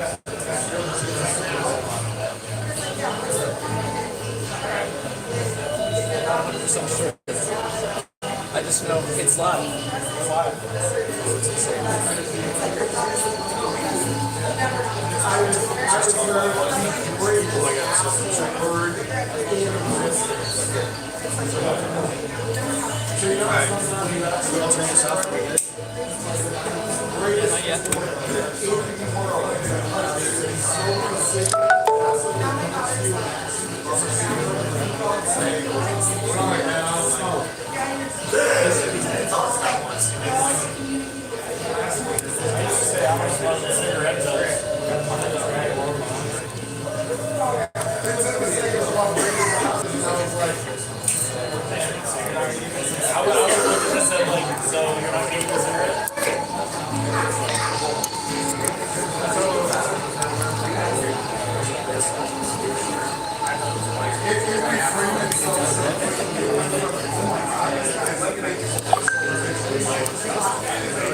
I just know it's live. Not yet.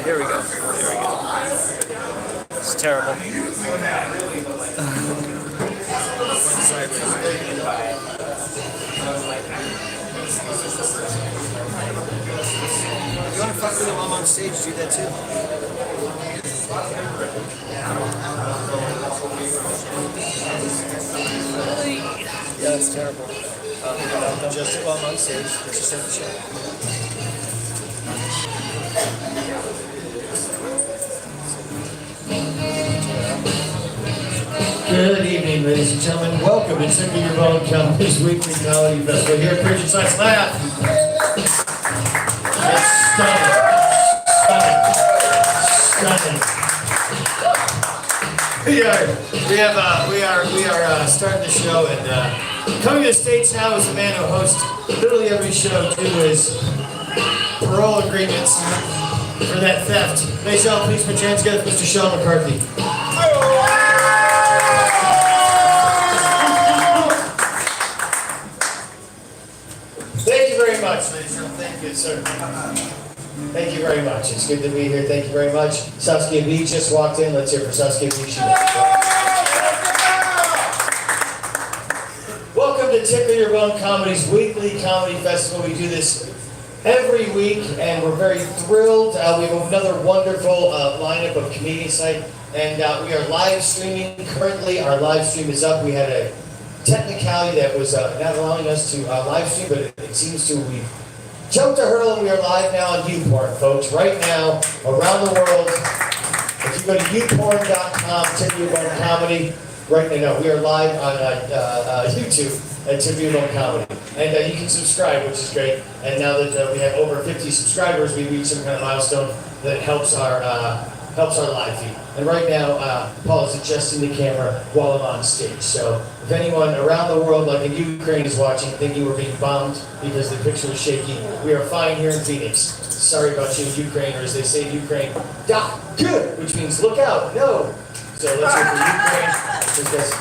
Here we go. It's terrible. You want to fuck with him while I'm on stage? Do that too. Yeah, it's terrible. Just while I'm on stage. Let's just have the show. Good evening, ladies and gentlemen. Welcome to Tickle Your Bone Comedy's weekly comedy festival here at Brigett. Laugh. It's stunning. We are starting the show, and coming to the stage now is a man who hosts literally every show to his parole agreements for that theft. Ladies and gentlemen, please put your hands together for Mr. Sean McCarthy. Thank you very much, ladies and gentlemen. Thank you, sir. Thank you very much. It's good to be here. Thank you very much. Saskia Bee just walked in. Let's hear for Saskia Bee. Welcome to Tickle Your Bone Comedy's weekly comedy festival. We do this every week, and we're very thrilled. We have another wonderful lineup of comedians tonight, and we are live streaming. Currently, our live stream is up. We had a technicality that was not allowing us to live stream, but it seems to we jumped a hurdle, and we are live now on YouPorn, folks. Right now, around the world, if you go to youporn.com, Tickle Your Bone Comedy, right now, we are live on YouTube at Tickle Your Bone Comedy. And you can subscribe, which is great. And now that we have over 50 subscribers, we reached some kind of milestone that helps our live feed. And right now, Paul is adjusting the camera while I'm on stage. So if anyone around the world, like in Ukraine, is watching, thinking we're being bombed because the picture is shaky, we are fine here in Phoenix. Sorry about you, Ukraine, or as they say in Ukraine, "Da good," which means look out, no. So let's go for Ukraine. Because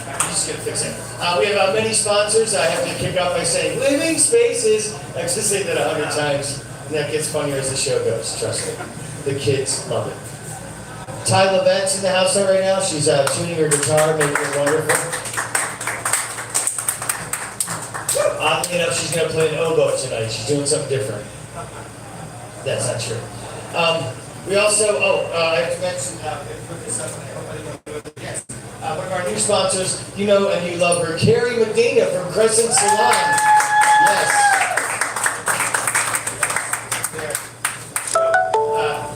I'm just gonna fix it. We have many sponsors. I have to kick off by saying Living Spaces. I have to say that 100 times, and that gets funnier as the show goes. Trust me, the kids love it. Lavette's in the house right now. She's tuning her guitar, making it wonderful. Oddly enough, she's going to play an oboe tonight. She's doing something different. That's not true. We also, I have to mention, put this up, yes. One of our new sponsors, you know and you love her, Carrie Medina from Crescent Salon. Yes.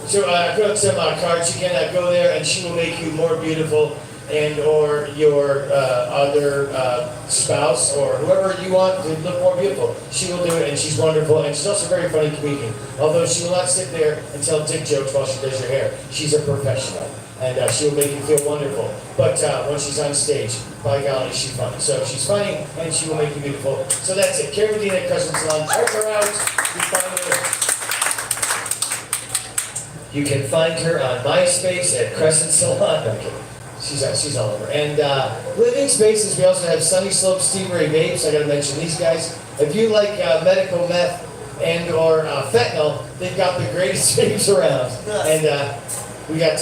So I put up some cards. You can go there, and she will make you more beautiful, and or your other spouse or whoever you want to look more beautiful. She will do it, and she's wonderful, and she's also a very funny comedian. Although she will not sit there and tell dick jokes while she does your hair. She's a professional, and she will make you feel wonderful. But when she's on stage, by golly, she's funny. So she's funny, and she will make you beautiful. So that's it. Carrie Medina at Crescent Salon. Check her out. You can find her on MySpace at Crescent Salon. No, I'm kidding. She's all over. And Living Spaces, we also have Sunny Slope Steve Ray Vapes. I gotta mention these guys. If you like medical meth and or fentanyl, they've got the greatest vapes around. And we got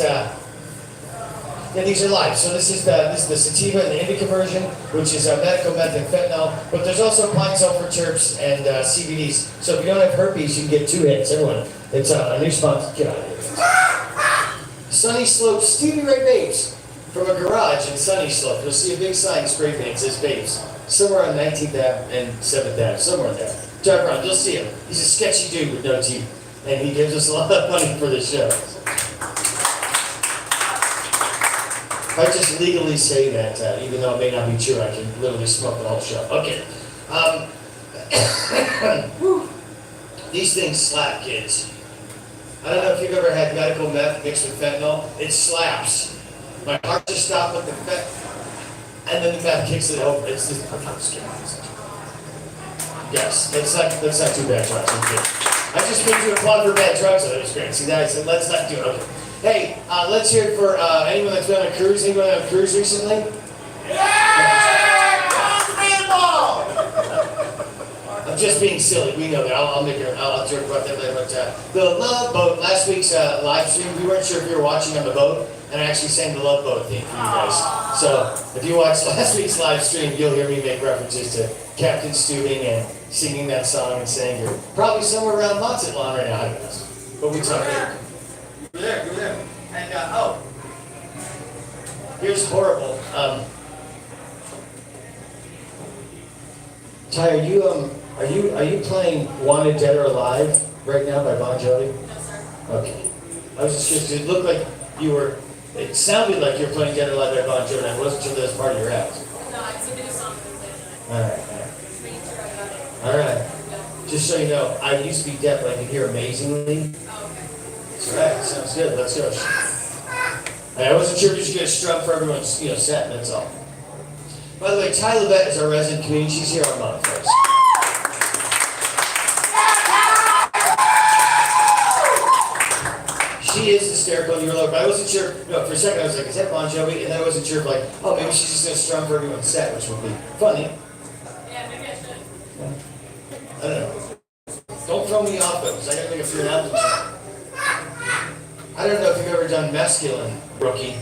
Yeah, these are live. So this is the sativa and the indica version, which is a medical meth and fentanyl. But there's also pine sulfur terps and CBDs. So if you don't have herpes, you can get 2 hits. Everyone, it's a new sponsor. Get out of here. Sunny Slope Stevie Ray Babes from a garage in Sunny Slope. You'll see a big sign spray paint says Babes somewhere on 19th Ave and 7th Ave, somewhere there. Drive around, you'll see him. He's a sketchy dude with no teeth, and he gives us a lot of money for the show. I just legally say that, even though it may not be true, I can literally smoke the whole show. Okay. These things slap, kids. I don't know if you've ever had medical meth mixed with fentanyl. It slaps. My heart just stopped with the fentanyl, and then the meth kicks it over. It's just, I'm just kidding. Yes, that's not too bad, drugs. I'm kidding. I just made you a plug for bad drugs, so that was great. See that? I said, let's not do it. Okay. Hey, let's hear it for anyone that's been on a cruise. Anyone on a cruise recently? I'm just being silly. We know that. I'll joke about that later. But the Love Boat, last week's live stream, we weren't sure if you were watching on the boat, and I actually sang the Love Boat theme for you guys. So if you watched last week's live stream, you'll hear me make references to Captain Stubing and singing that song and saying you're probably somewhere around Mazatlan right now. I don't know. But we talked about it. You were there. And, here's horrible. Ty, are you playing Wanted Dead or Alive right now by Bon Jovi? No, sir. Okay. I was just curious, it looked like it sounded like you were playing Dead or Alive by Bon Jovi, and I wasn't sure that was part of your act. No, it's a new song that we played tonight. Alright. Just making sure I got it. Alright. Yeah. Just so you know, I used to be deaf, but I could hear amazingly. Oh, okay. That's right, sounds good, let's go. I wasn't sure if you should get a strum for everyone's set, that's all. By the way, Ty Lavette is our resident comedian. She's here all month, folks. She is hysterical in your look, but I wasn't sure. No, for a second I was like, is that Bon Jovi? And then I wasn't sure if maybe she's just gonna strum for everyone's set, which would be funny. Yeah, maybe I should. I don't know. Don't throw me off though, because I gotta make a few announcements. I don't know if you've ever done masculine, rookie.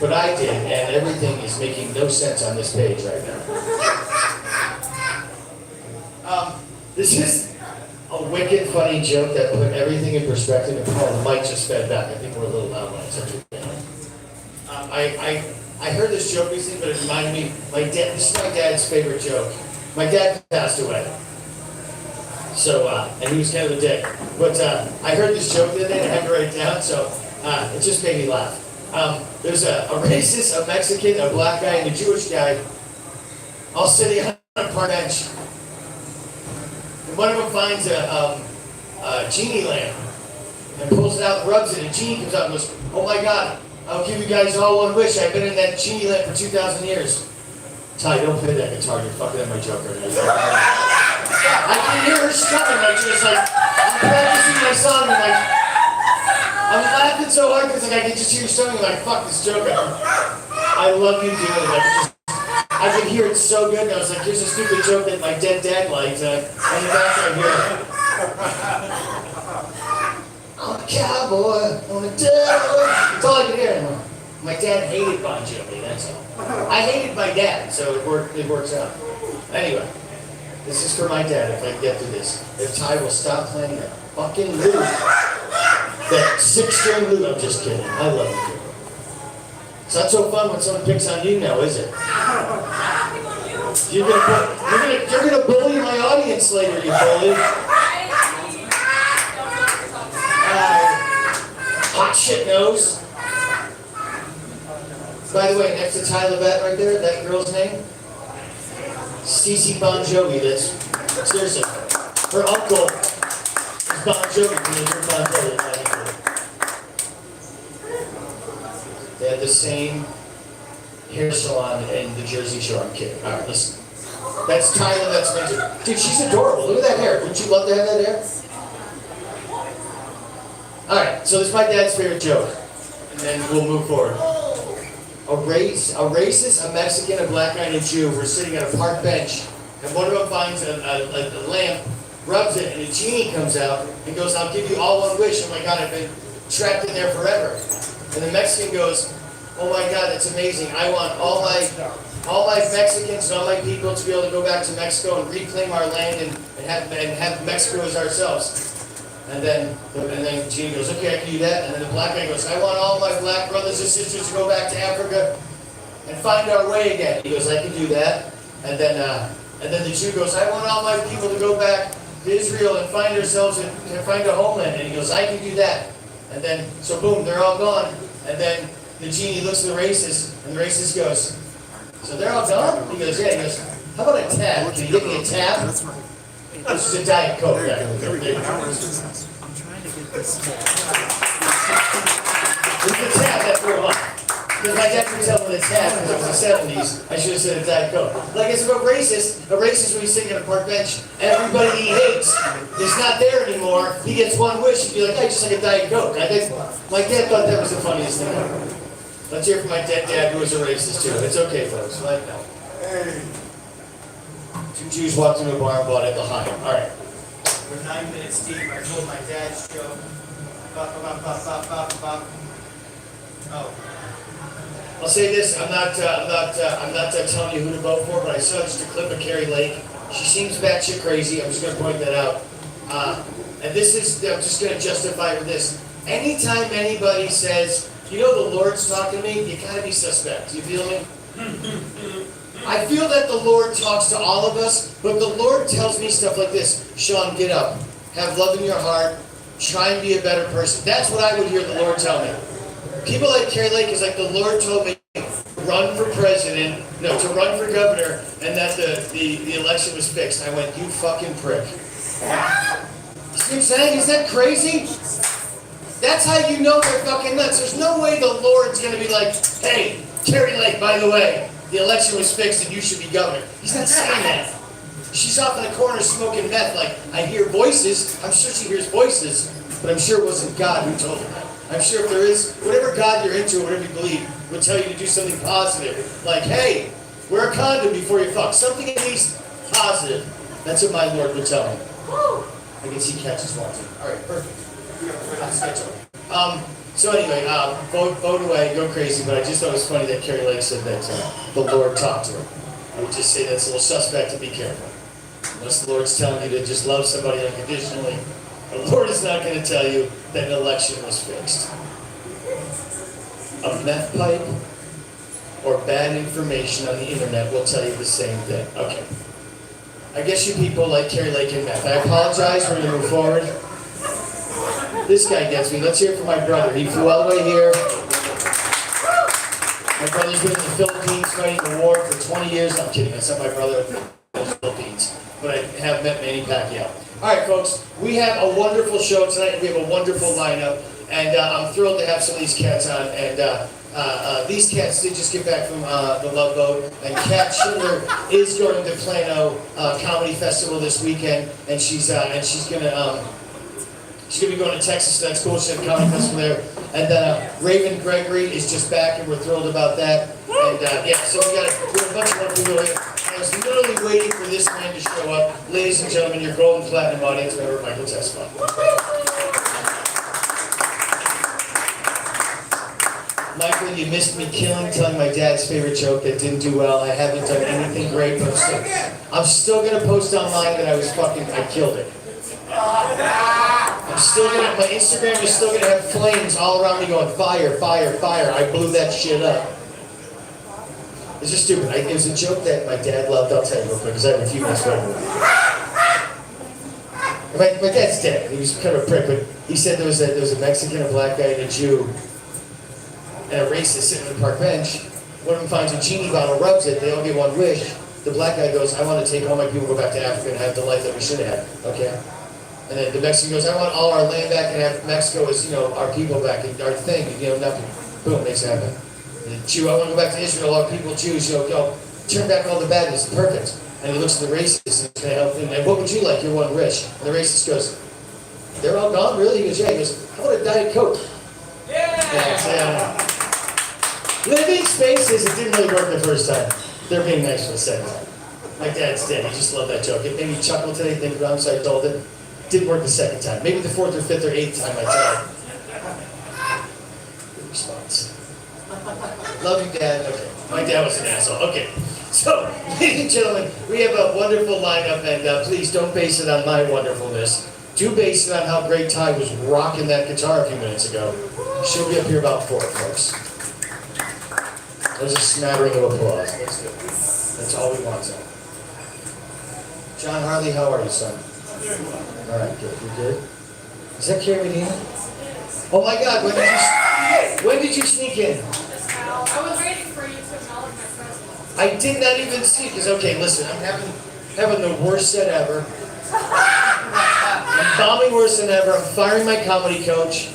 But I did, and everything is making no sense on this page right now. This is a wicked funny joke that put everything in perspective. And the mic just fed back. I think we're a little loud when I said it. I heard this joke recently, but it reminded me. This is my dad's favorite joke. My dad passed away, so and he was kind of a dick. But I heard this joke the other day, and I had to write it down, so it just made me laugh. There's a racist, a Mexican, a black guy, and a Jewish guy all sitting on a park bench. And one of them finds a genie lamp and pulls it out and rubs it, and a genie comes out and goes, "Oh my God, I'll give you guys all one wish. I've been in that genie lamp for 2,000 years. Ty, don't play that guitar. You're fucking up my joke right now. I can hear her strumming, I'm practicing my song, and I'm laughing so hard because I can just hear you strumming, fuck this joke. I love you doing it. I could hear it so good, and I was like, here's a stupid joke that my dead dad liked, and in the back I hear it. I'm a cowboy, I'm a devil. That's all I could hear. My dad hated Bon Jovi, that's all. I hated my dad, so it works out. Anyway, this is for my dad, if I can get through this. If Ty will stop playing that fucking lute. That 6-string lute, I'm just kidding. I love you. It's not so fun when someone picks on you now, is it? You're gonna bully my audience later, you bully. Hot shit nose. By the way, next to Ty Lavette right there, that girl's name? Cece Bon Jovi. That's seriously. Her uncle is Bon Jovi. Bon Jovi. They have the same hair salon in the Jersey Shore. I'm kidding. All right, listen. That's Ty Lavette's mentor. Dude, she's adorable. Look at that hair. Wouldn't you love to have that hair? All right, so this is my dad's favorite joke, and then we'll move forward. A racist, a Mexican, a black guy, and a Jew were sitting on a park bench, and one of them finds a lamp, rubs it, and a genie comes out and goes, "I'll give you all one wish." Oh my God, I've been trapped in there forever. And the Mexican goes, oh my God, that's amazing. I want all my Mexicans and all my people to be able to go back to Mexico and reclaim our land and have Mexico as ourselves. And then Gene goes, okay, I can do that. And then the black guy goes, I want all my black brothers and sisters to go back to Africa and find our way again. He goes, I can do that. And then the Jew goes, I want all my people to go back to Israel and find ourselves and find a homeland. And he goes, I can do that. And then, so boom, they're all gone. And then the genie looks at the racist, and the racist goes, so they're all gone? He goes, yeah. He goes, how about a tab? Can you get me a tab? That's right. This is a Diet Coke. I'm trying to get this. It's a tab that threw off. Because my dad could tell when it's tab, because it was the 70s, I should have said a Diet Coke. Like it's about racist. A racist when he's sitting on a park bench, everybody he hates is not there anymore. He gets one wish, he'd be like, hey, just like a Diet Coke. I think my dad thought that was the funniest thing ever. Let's hear from my dad who was a racist too. It's okay, folks. Like that. Hey. Two Jews walked into a bar and bought it behind. All right. We're 9 minutes deep. I told my dad's joke. Oh. I'll say this. I'm not telling you who to vote for, but I saw just a clip of Carrie Lake. She seems batshit crazy. I'm just going to point that out. And this is. I'm just going to justify with this. Anytime anybody says, you know, the Lord's talking to me, you gotta be suspect. You feel me? I feel that the Lord talks to all of us, but the Lord tells me stuff like this. Sean, get up. Have love in your heart. Try and be a better person. That's what I would hear the Lord tell me. People like Carrie Lake is like, the Lord told me run for president, no, to run for governor, and that the election was fixed. I went, you fucking prick. You see what I'm saying? Is that crazy? That's how you know they're fucking nuts. There's no way the Lord's going to be like, hey, Carrie Lake, by the way, the election was fixed and you should be governor. He's not saying that. She's off in the corner smoking meth like, I hear voices. I'm sure she hears voices, but I'm sure it wasn't God who told her that. I'm sure if there is, whatever God you're into, whatever you believe, would tell you to do something positive. Like, hey, wear a condom before you fuck. Something at least positive. That's what my Lord would tell me. I can see catches watching. All right, perfect. So anyway, vote away, go crazy, but I just thought it was funny that Carrie Lake said that the Lord talked to her. I would just say that's a little suspect, to be careful. Unless the Lord's telling you to just love somebody unconditionally, the Lord is not going to tell you that an election was fixed. A meth pipe or bad information on the internet will tell you the same thing. Okay. I guess you people like Carrie Lake and meth. I apologize, we're going to move forward. This guy gets me. Let's hear it from my brother. He flew all the way here. My brother's been in the Philippines fighting the war for 20 years. I'm kidding. That's not my brother in the Philippines. But I have met Manny Pacquiao. All right, folks. We have a wonderful show tonight. We have a wonderful lineup. And I'm thrilled to have some of these cats on. And these cats did just get back from the Love Boat. And Kat Schindler is going to Plano Comedy Festival this weekend. And she's gonna she's going to be going to Texas, so that's cool. She's at the Comedy Festival there. And then Raven Gregory is just back, and we're thrilled about that. And yeah, so we have a bunch of people here. I was literally waiting for this man to show up. Ladies and gentlemen, your golden platinum audience member, Michael Tesfa. Michael, you missed me telling my dad's favorite joke that didn't do well. I haven't done anything great, but I'm still going to post online that I killed it. My Instagram is still gonna have flames all around me going fire, fire, fire. I blew that shit up. It's just stupid. It was a joke that my dad loved. I'll tell you real quick because I have a few minutes left. My dad's dead. He was kind of a prick, but he said there was a Mexican, a black guy, and a Jew, and a racist sitting on the park bench. One of them finds a genie bottle, rubs it. They all get one wish. The black guy goes, "I want to take all my people, go back to Africa, and have the life that we should have." Okay. And then the Mexican goes, I want all our land back and have Mexico as, our people back and our thing, nothing. Boom, makes it happen. And the Jew, I want to go back to Israel, our people, Jews, turn back all the badness, perfect. And he looks at the racist and he's going to help him. And what would you like? You're one rich. And the racist goes, they're all gone, really? He goes, yeah. He goes, how about a Diet Coke? Yeah. Living spaces, it didn't really work the first time. They're being nice for the second time. My dad's dead, he just loved that joke. It made me chuckle today, think about him, so I told it. Didn't work the second time. Maybe the fourth or fifth or eighth time I tried. Good response. Love you, Dad. Okay. My dad was an asshole. Okay. So, ladies and gentlemen, we have a wonderful lineup, and please don't base it on my wonderfulness. Do base it on how great Ty was rocking that guitar a few minutes ago. She'll be up here about 4, folks. There's a smattering of applause. That's good. That's all we want, son. John Harley, how are you, son? All right, good. You good? Is that Carrie Medina? Oh my God! When did you sneak in? Just now. I was waiting for you to acknowledge my presence. I did not even see. Cause okay, listen, I'm having the worst set ever. I'm bombing worse than ever. I'm firing my comedy coach.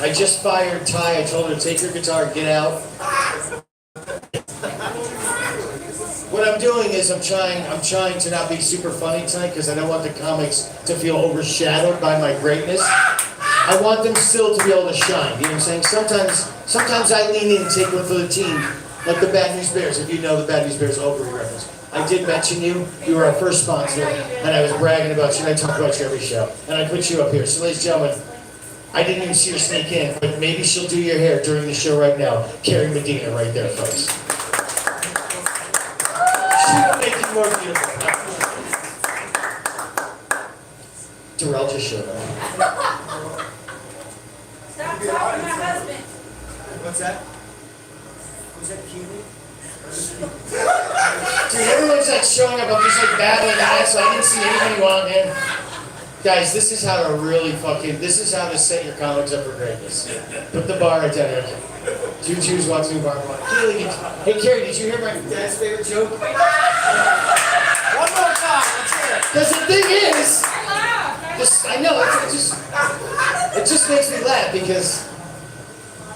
I just fired Ty. I told her to take her guitar and get out. What I'm doing is I'm trying to not be super funny tonight because I don't want the comics to feel overshadowed by my greatness. I want them still to be able to shine. You know what I'm saying? Sometimes I lean in and take one for the team, like the Bad News Bears. If you know the Bad News Bears Oprah reference, I did mention you. You were our first sponsor, and I was bragging about you. And I talk about you every show, and I put you up here. So, ladies and gentlemen, I didn't even see her sneak in, but maybe she'll do your hair during the show right now. Carrie Medina, right there, folks. She will make it more beautiful. Darrell just showed up. Stop talking to my husband. What's that? Was that Keely? Dude, everyone's like showing up. I'm just like battling eyes, so I didn't see anything wrong here. Guys, this is how to this is how to set your comics up for greatness. Put the bar right down here. Choo-choo's watching the bar. Keely, hey, Carrie, did you hear my dad's favorite joke? One more time, let's hear it. Because the thing is, I laughed. I know, it just makes me laugh because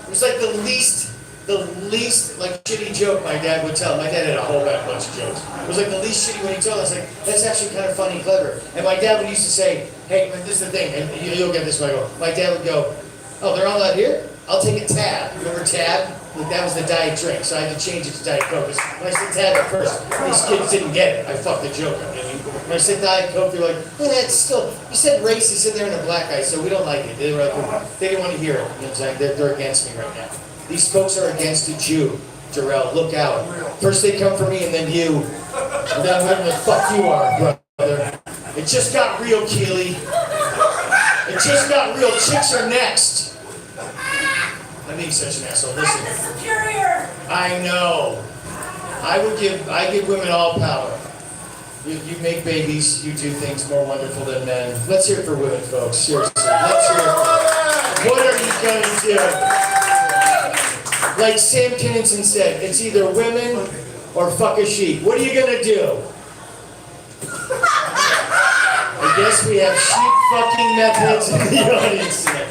it was like the least like shitty joke my dad would tell. My dad had a whole bunch of jokes. It was like the least shitty when he told us, like, that's actually kind of funny and clever. And my dad would used to say, hey, this is the thing, and you'll get this when I go. My dad would go, oh, they're all out here? I'll take a Tab. Remember Tab? Like, that was the diet drink, so I had to change it to Diet Coke. When I said Tab at first, these kids didn't get it. I fucked the joke up. When I said Diet Coke, they were like, it's still, you said racist in there and a black guy, so we don't like it. They were like, they didn't want to hear it. You know what I'm saying? They're against me right now. These folks are against a Jew. Darrell, look out. First they come for me and then you. And then whoever the fuck you are, brother. It just got real, Keely. It just got real. Chicks are next. I'm being such an asshole. Listen. I'm the superior. I know. I give women all power. You make babies, you do things more wonderful than men. Let's hear it for women, folks. Seriously. Let's hear it. What are you going to do? Like Sam Kinison said, it's either women or fuck a sheep. What are you going to do? I guess we have sheep fucking methods in the audience today.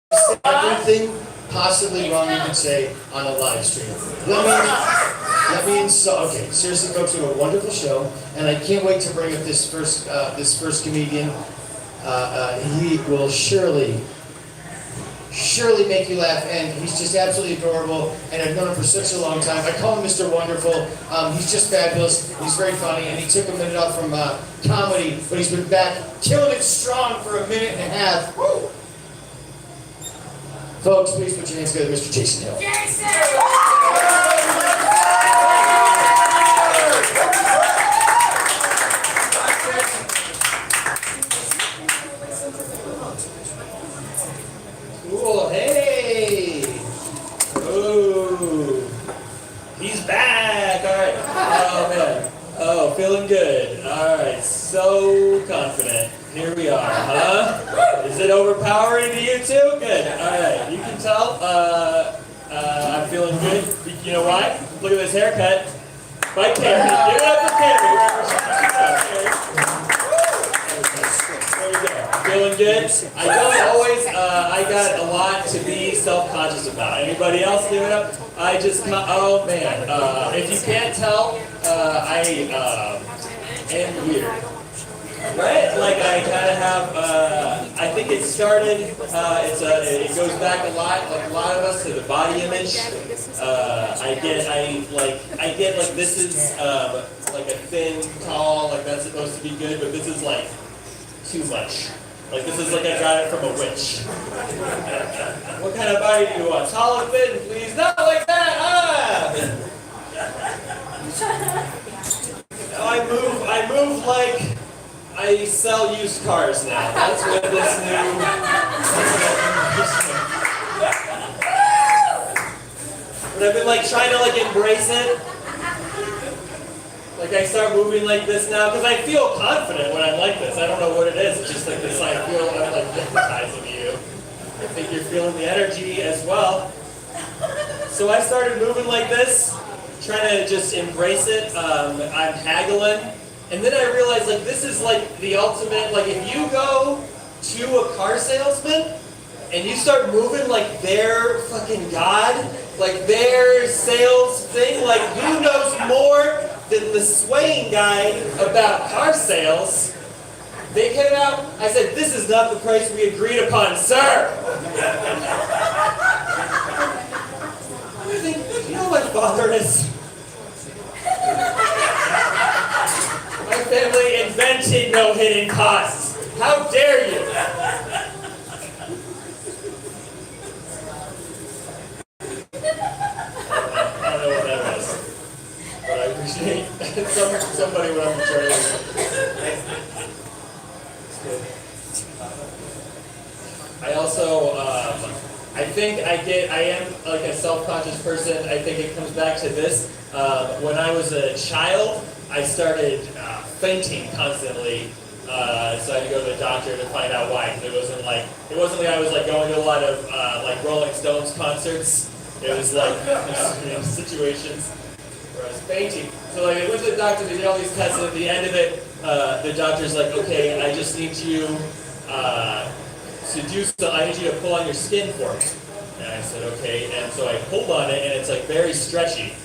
I said everything possibly wrong you can say on a live stream. Okay, seriously, folks, we have a wonderful show, and I can't wait to bring up this first comedian. He will surely make you laugh, and he's just absolutely adorable, and I've known him for such a long time. I call him Mr. Wonderful. He's just fabulous. He's very funny, and he took a minute off from comedy, but he's been back killing it strong for a minute and a half. Woo! Folks, please put your hands together, Mr. Jason Hill. Jason! Cool, hey! Ooh, he's back! Alright, oh man. Oh, feeling good. Alright, so confident. Here we are, huh? Is it overpowering to you too? Good, alright. You can tell, I'm feeling good. You know why? Look at this haircut. By Carrie. Give it up for Carrie, wherever she's There we go. Feeling good? I don't always, I got a lot to be self-conscious about. Anybody else give it up? I just, oh man. If you can't tell, I am weird. Right? Like I kind of have, I think it started, it goes back a lot, like a lot of us, to the body image. I get like this is like a thin, tall, like that's supposed to be good, but this is like too much. Like this is like I got it from a witch. What kind of body do you want? Tall and thin, please. Not like that! I sell used cars now. That's what this new. But I've been like trying to like embrace it. Like I start moving like this now because I feel confident when I'm like this. I don't know what it is. It's just like this. I feel I'm like hypnotizing you. I think you're feeling the energy as well. So I started moving like this, trying to just embrace it. I'm haggling, and then I realized like this is like the ultimate. Like if you go to a car salesman and you start moving like their fucking god, like their sales thing, like who knows more than the swaying guy about car sales? They came out, I said, this is not the price we agreed upon, sir. I think, you know what father is? My family invented no hidden costs. How dare you? I don't know what that was, but I appreciate somebody would understand. I also, I think I am like a self-conscious person. I think it comes back to this. When I was a child, I started fainting constantly. So I had to go to the doctor to find out why. Because it wasn't like I was like going to a lot of like Rolling Stones concerts. It was like situations where I was fainting. So like I went to the doctor, they did all these tests, and at the end of it, the doctor's like, okay, I just need you to do so. I need you to pull on your skin for me. And I said, okay. And so I pulled on it, and it's like very stretchy.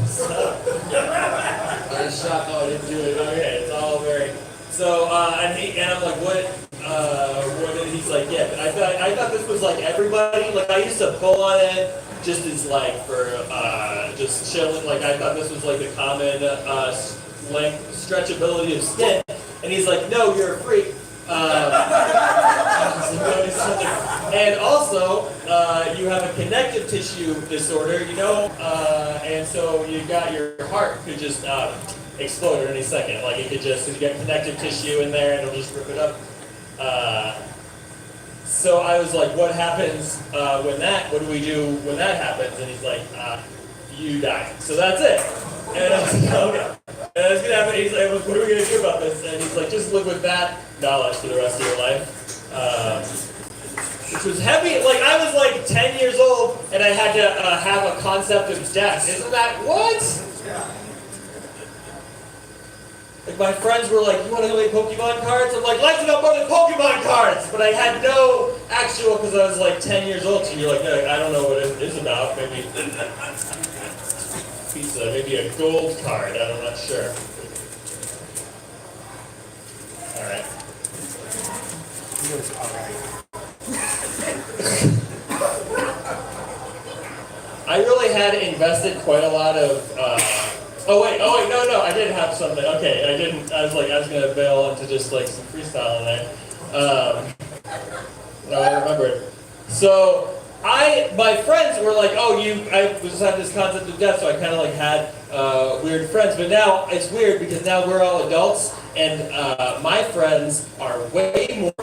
So, I was shocked. Oh, I didn't do it. Okay, it's all very. So and I'm like, what? And he's like, yeah. But I thought this was like everybody. Like I used to pull on it just as like for just chilling. Like I thought this was like the common length stretchability of skin. And he's like, no, you're a freak. And also, you have a connective tissue disorder, you know, and so you got your heart could just explode at any second. Like it could just, you get connective tissue in there and it'll just rip it up. So I was like, what happens what do we do when that happens? And he's like, you die. So that's it. And I was like, okay. And it's gonna happen. He's like, what are we gonna do about this? And he's like, just live with that knowledge for the rest of your life. Which was heavy. Like I was like 10 years old, and I had to have a concept of death. Isn't that what? Like my friends were like, you want to go play Pokemon cards? I'm like, let's go play Pokemon cards. But I had no actual, because I was like 10 years old. So you're like, I don't know what it is about. Maybe. Pizza, maybe a gold card, I'm not sure. Alright. I really had invested quite a lot of, oh wait, no, I did have something. Okay, I was gonna bail into just like some freestyle in there. No, I remembered. So, my friends were like, oh, I just had this concept of death, so I kind of like had weird friends. But now it's weird because now we're all adults, and my friends are way more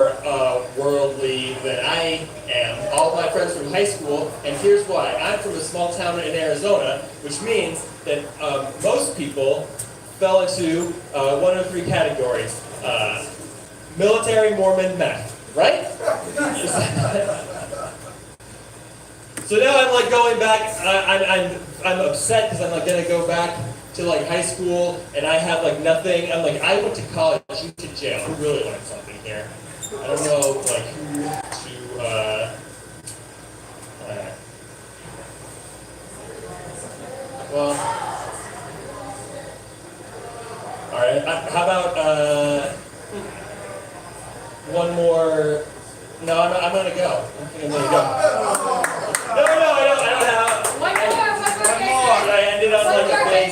worldly than I am. All my friends from high school, and here's why. I'm from a small town in Arizona, which means that most people fell into one of three categories. Military, Mormon, meth, right? So now I'm like going back. I'm upset because I'm like gonna go back to like high school and I have like nothing. I'm like I went to college, you went to jail. Who really learned something here? I don't know like who to. Well, all right. How about one more? No, I'm gonna go. I'm gonna go. No, I don't have. One more, I ended up like a big.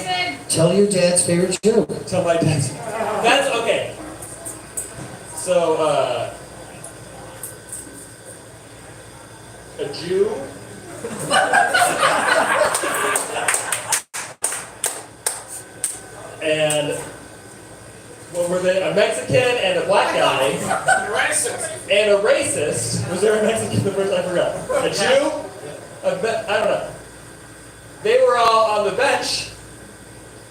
Tell your dad's favorite joke. Tell my dad's. That's okay. So, a Jew. And when we're were they a Mexican and a black guy? And a racist. Was there a Mexican the first? I forgot. A Jew? I don't know. They were all on the bench.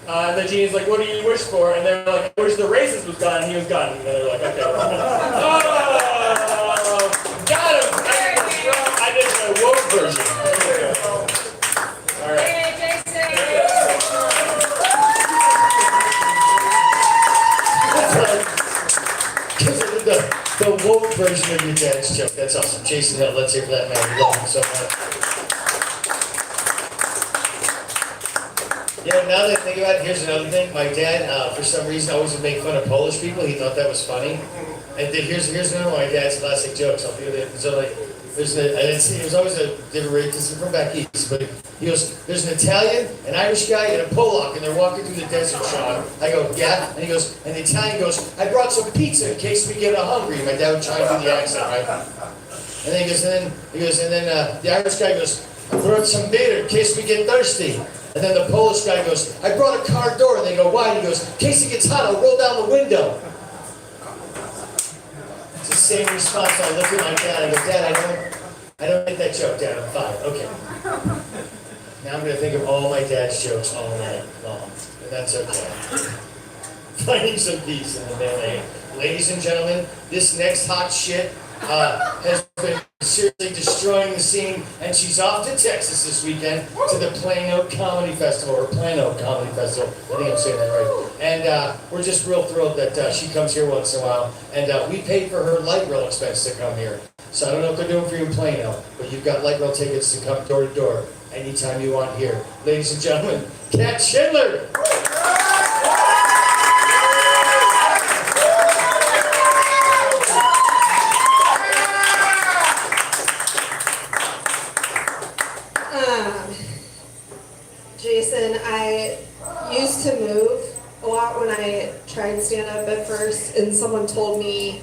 And the genie's like, what do you wish for? And they were like, I wish the racist was gone, and he was gone. And they were like, okay. Oh! Got him! I did the woke version. All right. Because I did the woke version of your dad's joke. That's awesome. Jason Hill, let's hear for that man. We love him so much. You know, now that I think about it, here's another thing. My dad, for some reason, always would make fun of Polish people. He thought that was funny. And then here's another one of my dad's classic jokes. I'll do it. So like, it was always a different rate. This is from back east, but he goes, there's an Italian, an Irish guy, and a Polak, and they're walking through the desert, Sean. I go, yeah. And he goes, and the Italian goes, I brought some pizza in case we get hungry. My dad would try and do the accent, right? And then the Irish guy goes, I brought some beer in case we get thirsty. And then the Polish guy goes, I brought a car door. And they go, why? And he goes, in case it gets hot, I'll roll down the window. It's the same response. I look at my dad. I go, Dad, I don't get that joke, Dad. I'm fine. Okay. Now I'm going to think of all my dad's jokes all night long. And that's okay. Finding some peace in the melee. Ladies and gentlemen, this next hot shit has been seriously destroying the scene, and she's off to Texas this weekend to the Plano Comedy Festival, or Plano Comedy Festival. I think I'm saying that right. And we're just real thrilled that she comes here once in a while, and we paid for her light rail expense to come here. So I don't know what they're doing for you in Plano, but you've got light rail tickets to come door to door anytime you want here. Ladies and gentlemen, Kat Schindler! Jason, I used to move a lot when I tried stand-up at first, and someone told me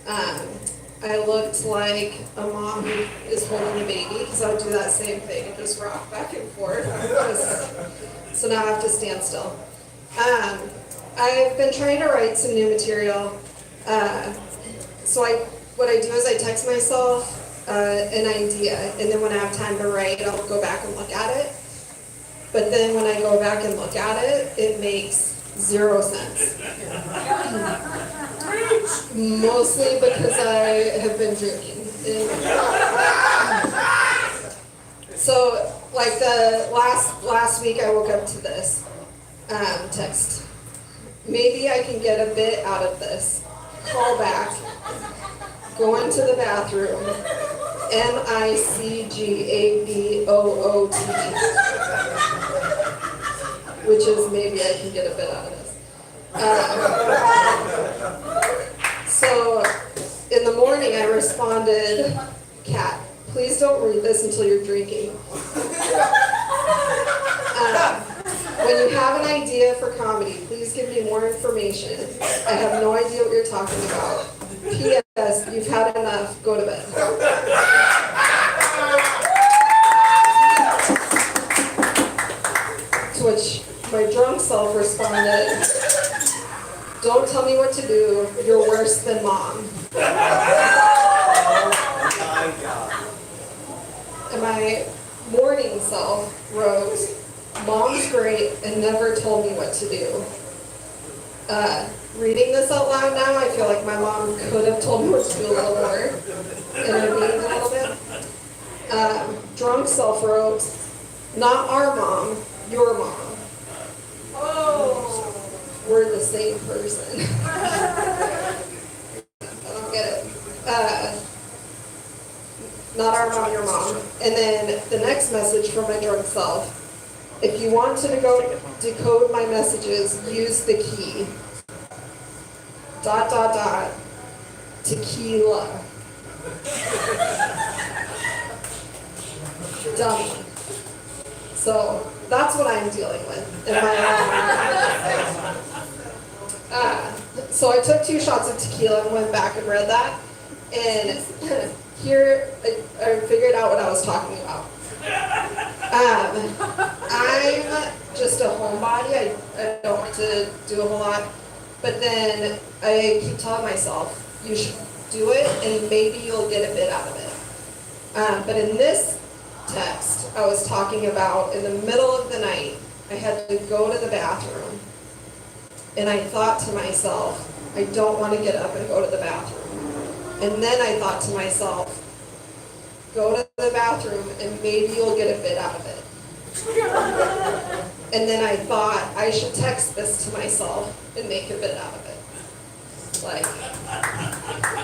I looked like a mom who is holding a baby, because I would do that same thing and just rock back and forth. So now I have to stand still. I've been trying to write some new material. What I do is I text myself an idea, and then when I have time to write, I'll go back and look at it. But then when I go back and look at it, it makes 0 sense. Mostly because I have been drinking. So, like the last week I woke up to this text. Maybe I can get a bit out of this. Call back. Go into the bathroom. MICGABOOT. Which is maybe I can get a bit out of this. So in the morning I responded, Kat, please don't read this until you're drinking. When you have an idea for comedy, please give me more information. I have no idea what you're talking about. P.S. You've had enough. Go to bed. To which my drunk self responded, don't tell me what to do. You're worse than mom. And my morning self wrote, mom's great and never told me what to do. Reading this out loud now, I feel like my mom could have told me what to do a little more. Intervened a little bit. Drunk self wrote, not our mom, your mom. Oh. We're the same person. I don't get it. Not our mom, your mom. And then the next message from my drunk self. If you want to decode my messages, use the key. ... Tequila. Dummy. So that's what I'm dealing with in my life. So I took 2 shots of tequila and went back and read that. And here I figured out what I was talking about. I'm just a homebody. I don't like to do a whole lot. But then I keep telling myself, you should do it and maybe you'll get a bit out of it. But in this text, I was talking about in the middle of the night, I had to go to the bathroom. And I thought to myself, I don't want to get up and go to the bathroom. And then I thought to myself, go to the bathroom and maybe you'll get a bit out of it. And then I thought I should text this to myself and make a bit out of it. Like,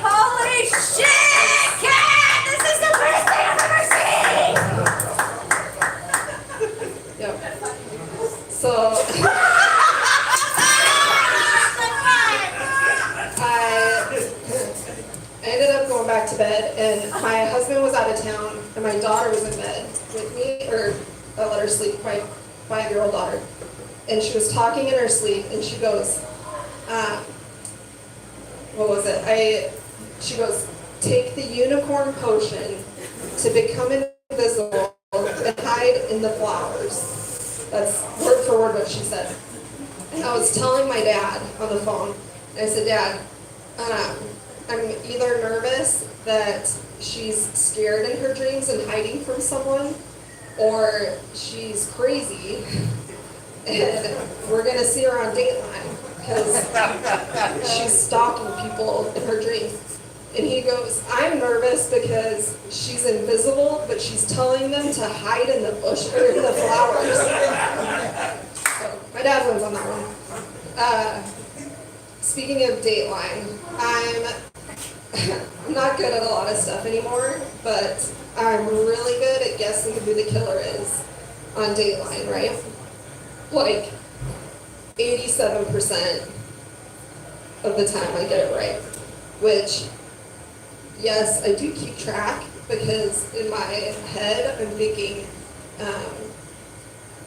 Holy shit, Kat! This is the best thing I've ever seen! yep. So I ended up going back to bed, and my husband was out of town, and my daughter was in bed with me, or I let her sleep, my 5-year-old daughter. And she was talking in her sleep, and she goes, what was it? She goes, take the unicorn potion to become invisible and hide in the flowers. That's word for word what she said. And I was telling my dad on the phone, and I said, Dad, I'm either nervous that she's scared in her dreams and hiding from someone, or she's crazy, and we're gonna see her on Dateline, because she's stalking people in her dreams. And he goes, I'm nervous because she's invisible, but she's telling them to hide in the bush or in the flowers. So my dad wins on that one. Speaking of Dateline, I'm not good at a lot of stuff anymore, but I'm really good at guessing who the killer is on Dateline, right? Like 87% of the time I get it right, which, yes, I do keep track, because in my head I'm thinking,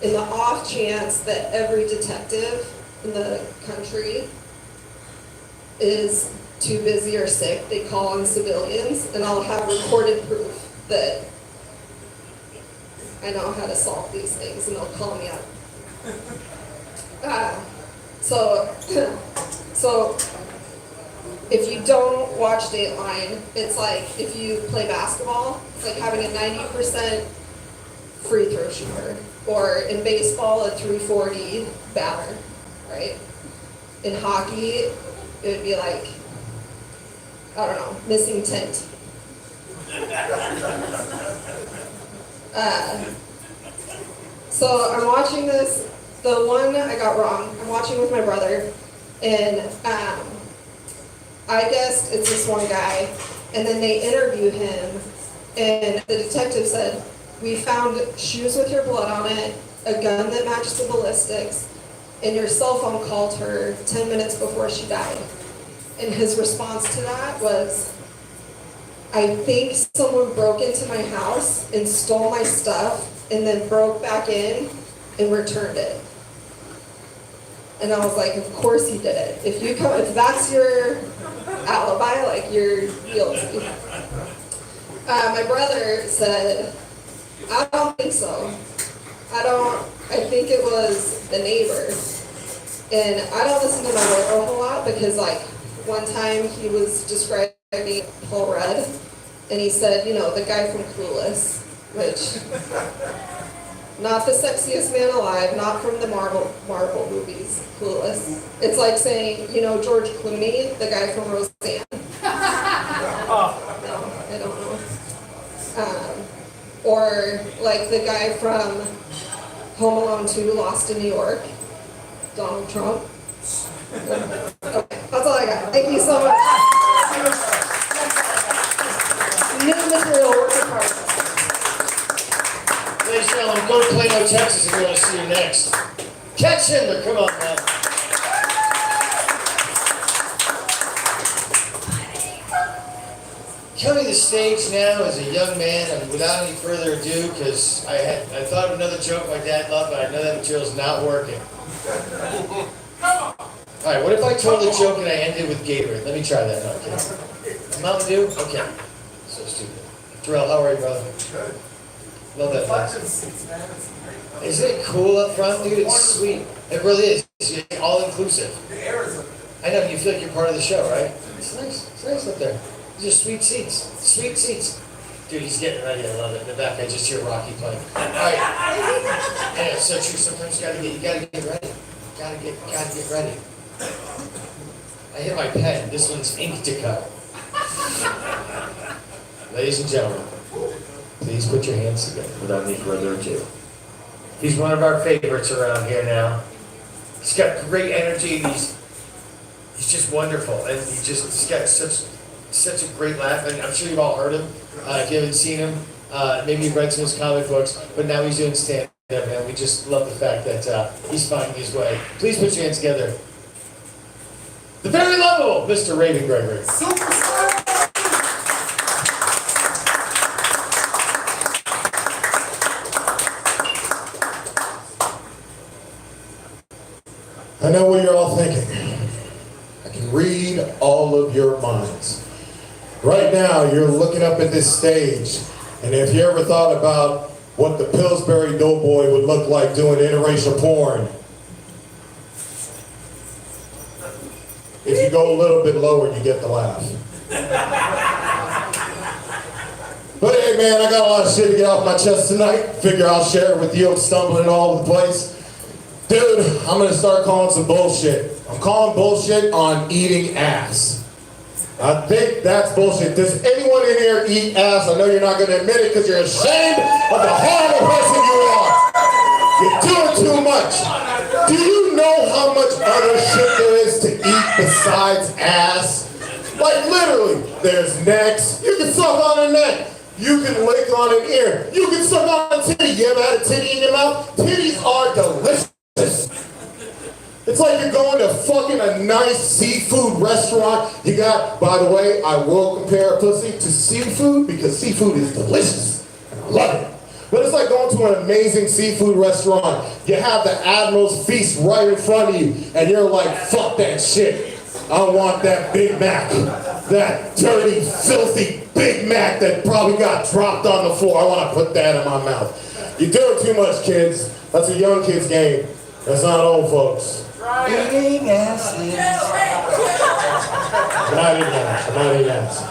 in the off chance that every detective in the country is too busy or sick, they call on civilians, and I'll have recorded proof that I know how to solve these things, and they'll call me up. So if you don't watch Dateline, it's like if you play basketball, it's like having a 90% free throw shooter, or in baseball, a 340 batter, right? In hockey, it would be like, I don't know, missing tint. So I'm watching this, the one I got wrong, I'm watching with my brother, and I guessed it's this one guy, and then they interview him, and the detective said, we found shoes with your blood on it, a gun that matched the ballistics, and your cell phone called her 10 minutes before she died. And his response to that was, I think someone broke into my house and stole my stuff and then broke back in and returned it. And I was like, of course he did it. If that's your alibi, like, you're guilty. My brother said, I don't think so. I think it was the neighbor. And I don't listen to my brother a whole lot, because, like, one time he was describing Paul Rudd, and he said, you know, the guy from Clueless, which, not the sexiest man alive, not from the Marvel movies, Clueless. It's like saying, you know, George Clooney, the guy from Roseanne. No, I don't know. Or like the guy from Home Alone 2, Lost in New York, Donald Trump. Okay, that's all I got. Thank you so much. New material, work in progress. Ladies and gentlemen, go to Plano, Texas if you want to see you next. Kat Schindler, come on, man. Coming to the stage now as a young man, and without any further ado, because I thought of another joke my dad loved, but I know that material's not working. Alright, what if I told the joke and I ended with Gatorade? Let me try that. No, okay. Mountain Dew? Okay. So stupid. Terrell, how are you, brother? Good. Love that. Isn't it cool up front, dude? It's sweet. It really is. It's all inclusive. The air is I know you feel like you're part of the show, right? It's nice up there. These are sweet seats. Dude, he's getting ready, I love it. In the back, I just hear Rocky playing. All right. Yeah, it's so true. Sometimes you gotta get ready. Gotta get ready. I hit my pen. This one's ink to cut. Ladies and gentlemen, please put your hands together without any further ado. He's one of our favorites around here now. He's got great energy. He's just wonderful, and he's got such a great laugh. And I'm sure you've all heard him. If you haven't seen him, maybe you've read some of his comic books, but now he's doing stand-up, and we just love the fact that he's finding his way. Please put your hands together. The very lovable Mr. Raven Gregory. I know what you're all thinking. I can read all of your minds. Right now, you're looking up at this stage, and if you ever thought about what the Pillsbury Doughboy would look like doing interracial porn, if you go a little bit lower, you get the laugh. But hey man, I got a lot of shit to get off my chest tonight. Figure I'll share it with you. I'm stumbling all over the place. Dude, I'm gonna start calling some bullshit. I'm calling bullshit on eating ass. I think that's bullshit. Does anyone in here eat ass? I know you're not gonna admit it because you're ashamed of the horrible person you are. You're doing too much. Do you know how much other shit there is to eat besides ass? Like literally, there's necks. You can suck on a neck. You can lick on an ear. You can suck on a titty. You ever had a titty in your mouth? Titties are delicious. It's like you're going to fucking a nice seafood restaurant. You got, by the way, I will compare a pussy to seafood because seafood is delicious. And I love it. But it's like going to an amazing seafood restaurant. You have the Admiral's Feast right in front of you, and you're like, fuck that shit. I want that Big Mac. That dirty, filthy Big Mac that probably got dropped on the floor. I want to put that in my mouth. You're doing too much, kids. That's a young kid's game. That's not old folks. Eating ass. I'm not eating ass.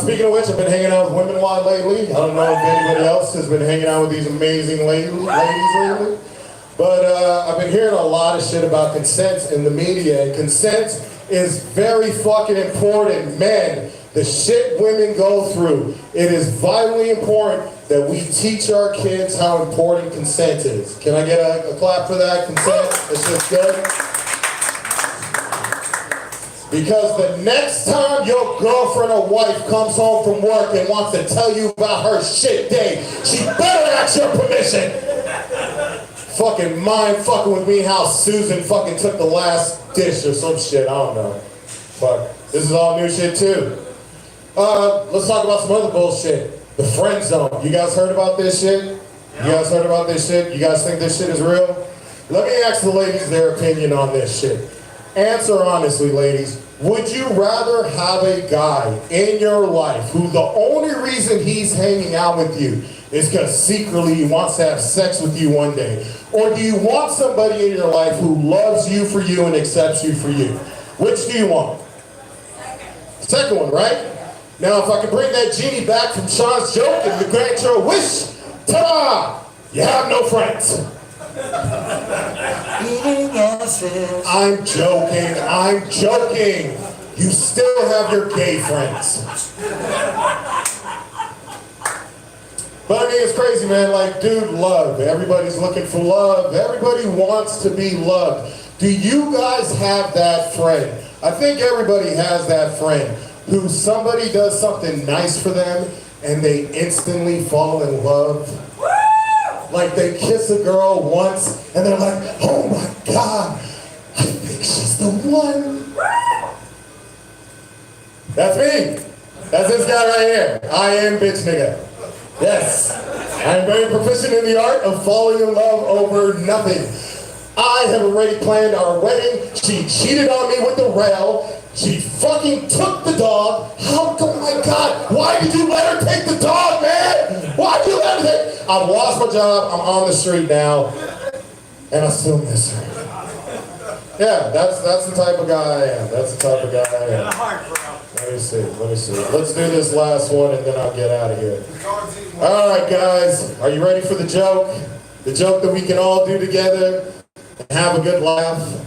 Speaking of which, I've been hanging out with women a lot lately. I don't know if anybody else has been hanging out with these amazing ladies lately. But I've been hearing a lot of shit about consent in the media. And consent is very fucking important. Men, the shit women go through, it is vitally important that we teach our kids how important consent is. Can I get a clap for that? Consent, it's just good. Because the next time your girlfriend or wife comes home from work and wants to tell you about her shit day, she better ask your permission. Fucking mind fucking with me how Susan fucking took the last dish or some shit, I don't know. But this is all new shit too. Let's talk about some other bullshit. The friend zone. You guys heard about this shit? You guys heard about this shit? You guys think this shit is real? Let me ask the ladies their opinion on this shit. Answer honestly, ladies. Would you rather have a guy in your life who the only reason he's hanging out with you is because secretly he wants to have sex with you one day? Or do you want somebody in your life who loves you for you and accepts you for you? Which do you want? Second one, right? Now, if I could bring that genie back from Sean's joke and grant your wish, ta-da! You have no friends. Eating asses. I'm joking. You still have your gay friends. But I mean, it's crazy, man. Like, dude, love. Everybody's looking for love. Everybody wants to be loved. Do you guys have that friend? I think everybody has that friend who somebody does something nice for them and they instantly fall in love. Like they kiss a girl once and they're like, oh my God, I think she's the one. That's me. That's this guy right here. I am bitch nigga. Yes. I'm very proficient in the art of falling in love over nothing. I have already planned our wedding. She cheated on me with the rail. She fucking took the dog. Oh my God, why did you let her take the dog, man? Why did you let her take? I've lost my job, I'm on the street now, and I still miss her. Yeah, that's the type of guy I am. That's the type of guy I am. Hard, bro. Let me see. Let's do this last one and then I'll get out of here. All right, guys, are you ready for the joke? The joke that we can all do together and have a good laugh.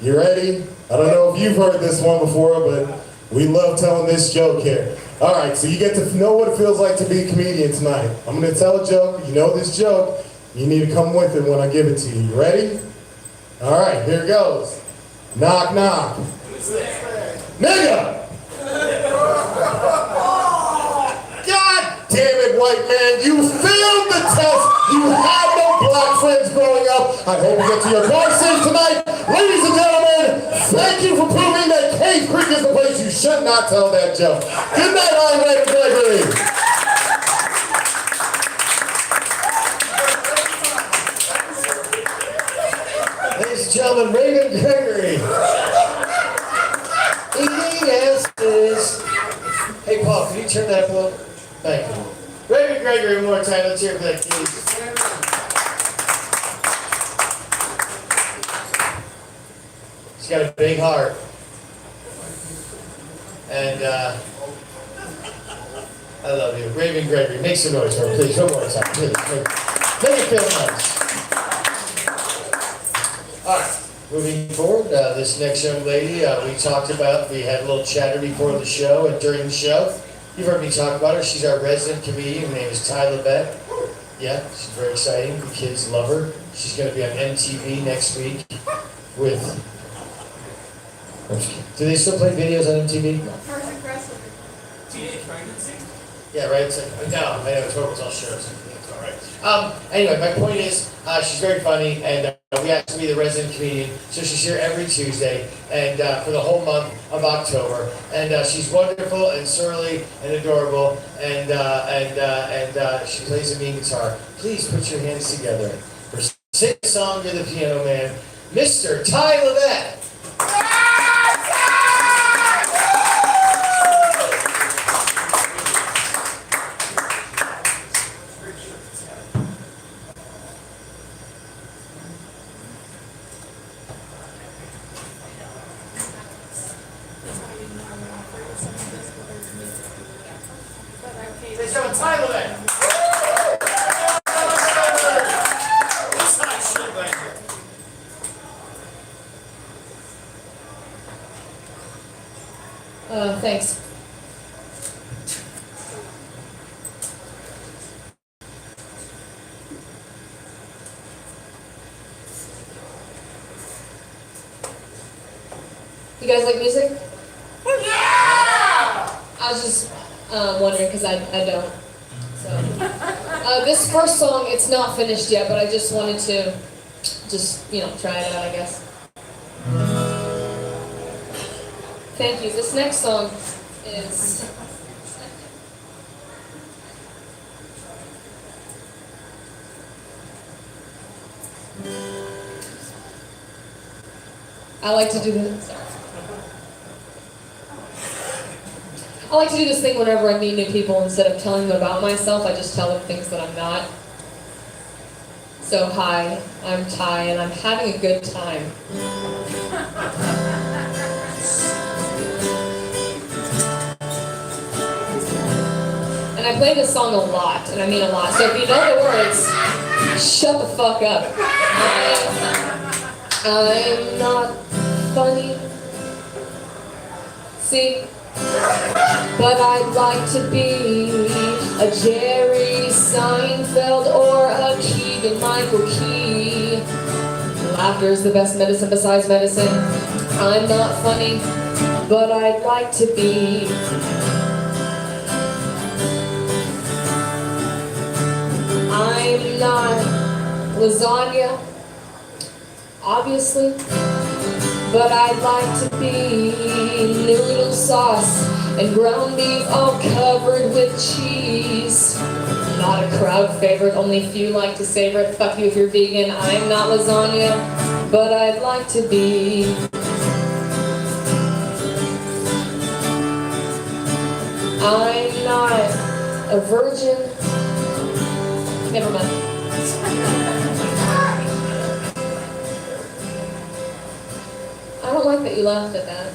You ready? I don't know if you've heard this one before, but we love telling this joke here. All right, so you get to know what it feels like to be a comedian tonight. I'm going to tell a joke. You know this joke. You need to come with it when I give it to you. You ready? All right, here it goes. Knock, knock. Nigga! God damn it, white man. You failed the test. You had no black friends growing up. I hope you get to your car safe tonight. Ladies and gentlemen, thank you for proving that Cave Creek is the place you should not tell that joke. Good night, Lavette and Gregory. Ladies and gentlemen, Raven Gregory. Yes, is. Hey, Paul, can you turn that up a little? Thank you. Raven Gregory, one more time. Let's hear it for that kid. She's got a big heart. And, I love you. Raven Gregory, make some noise for her, please. One more time. Please. Make it feel nice. All right. Moving forward, this next young lady, we had a little chatter before the show and during the show. You've heard me talk about her. She's our resident comedian. Her name is Lavette. Yeah, she's very exciting. The kids love her. She's going to be on MTV next week with... Do they still play videos on MTV? Perfect wrestler. Teenage pregnancy? Yeah, right. It's like, no, I know it's all shows. It's all right. Anyway, my point is, she's very funny, and we asked to be the resident comedian, so she's here every Tuesday, and for the whole month of October. And she's wonderful and surly and adorable, and she plays a mean guitar. Please put your hands together for Sing Song to the Piano Man, Mr. Lavette. Let's have a title then. It's not shit right here. Thanks. You guys like music? Yeah! I was just wondering because I don't. So this first song, it's not finished yet, but I just wanted to try it out, I guess. Thank you. This next song is I like to do this thing whenever I meet new people. Instead of telling them about myself, I just tell them things that I'm not. So hi, I'm Ty, and I'm having a good time. And I play this song a lot, and I mean a lot. So if you know the words, shut the fuck up. I'm not funny. See? But I'd like to be a Jerry Seinfeld or a Keegan-Michael Key. Laughter is the best medicine besides medicine. I'm not funny, but I'd like to be. I'm not lasagna, obviously, but I'd like to be noodle sauce and ground beef all covered with cheese. Not a crowd favorite, only few like to savor it. Fuck you if you're vegan. I'm not lasagna, but I'd like to be. I'm not a virgin. Never mind. that you laughed at that.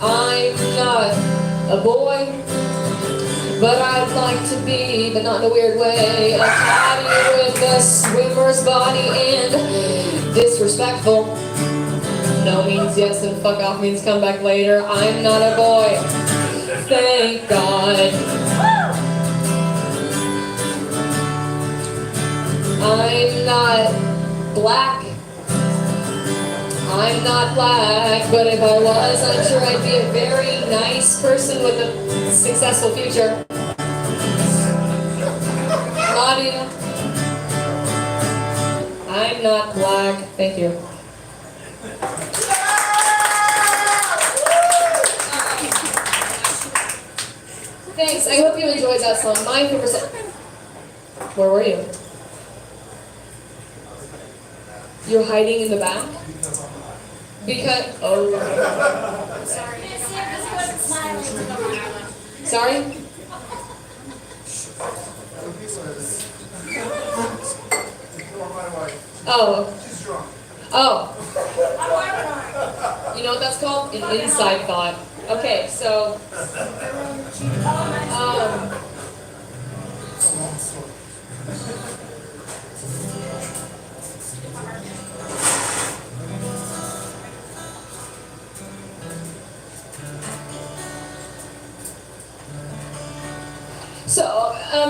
I'm not a boy, but I'd like to be, but not in a weird way. A potty with a swimmer's body and disrespectful. No means yes and fuck off means come back later. I'm not a boy, thank God. I'm not black. I'm not black, but if I was, I'm sure I'd be a very nice person with a successful future. Claudia. I'm not black. Thank you. Thanks. I hope you enjoyed that song. My favorite song. Where were you? You're hiding in the back? Because, oh. Sorry. This wasn't smiling. Sorry? Oh. Oh. You know what that's called? An inside thought. Okay, so,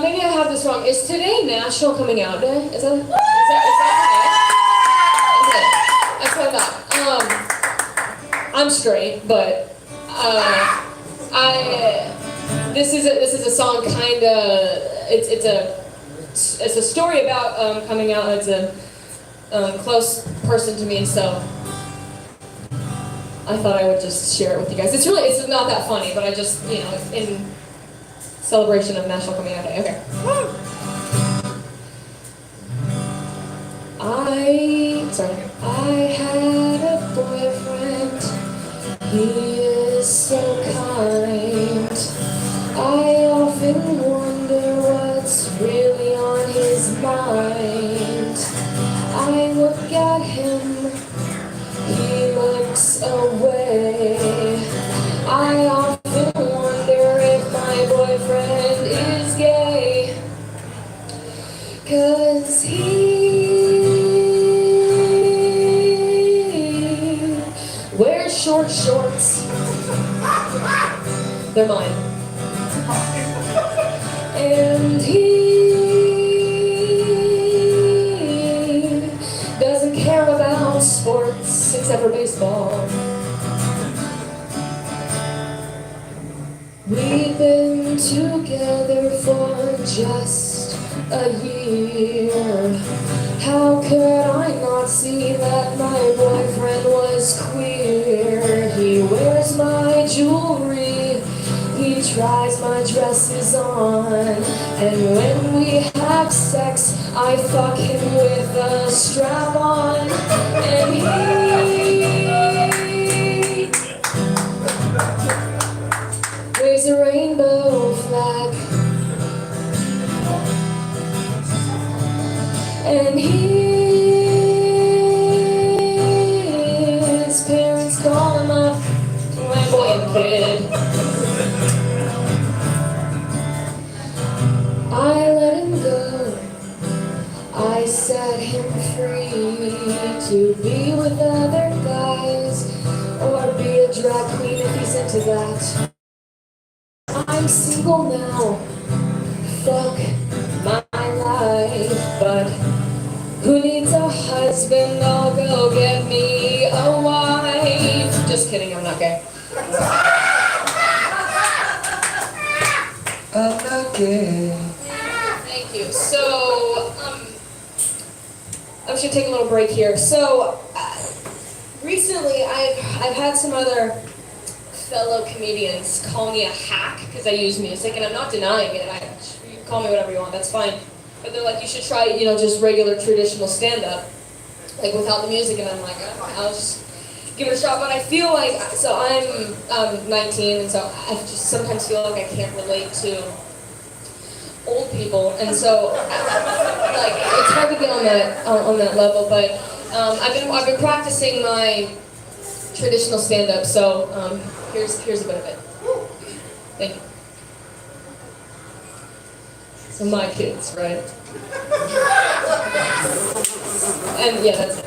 maybe I have this wrong. Is today National Coming Out Day? Is that today? Okay. That's what I thought. I'm straight, but this is a song kinda. It's a story about coming out. It's a close person to me, so I thought I would just share it with you guys. It's not that funny, but I just it's in celebration of National Coming Out Day. Okay. I had a boyfriend. He is so kind. I often wonder what's really on his mind. I look at him, he looks away. I often wonder if my boyfriend is gay. 'Cause he wears short shorts. They're mine. And he doesn't care about sports except for baseball. We've been together for just a year. How could I not see that my boyfriend was queer? He wears my jewelry, he tries my dresses on, and when we have sex, I fuck him with a strap on, and he waves a rainbow flag, and his parents call him a flamboyant kid. I let him go, I set him free to be with other guys, or be a drag queen if he's into that. I'm single now, fuck my life, but who needs a husband? I'll go get me a wife. Just kidding, I'm not gay. I'm not gay. Thank you. So, I'm just gonna take a little break here. So, recently I've had some other fellow comedians call me a hack because I use music, and I'm not denying it. You can call me whatever you want, that's fine. But they're like, you should try, just regular traditional stand-up, like without the music, and I'm like, I'll just give it a shot. But I feel like, so I'm 19, and so I just sometimes feel like I can't relate to old people, and so like it's hard to get on that level. But I've been practicing my traditional stand-up, so here's a bit of it. Thank you. So my kids, right? And yeah, that's it.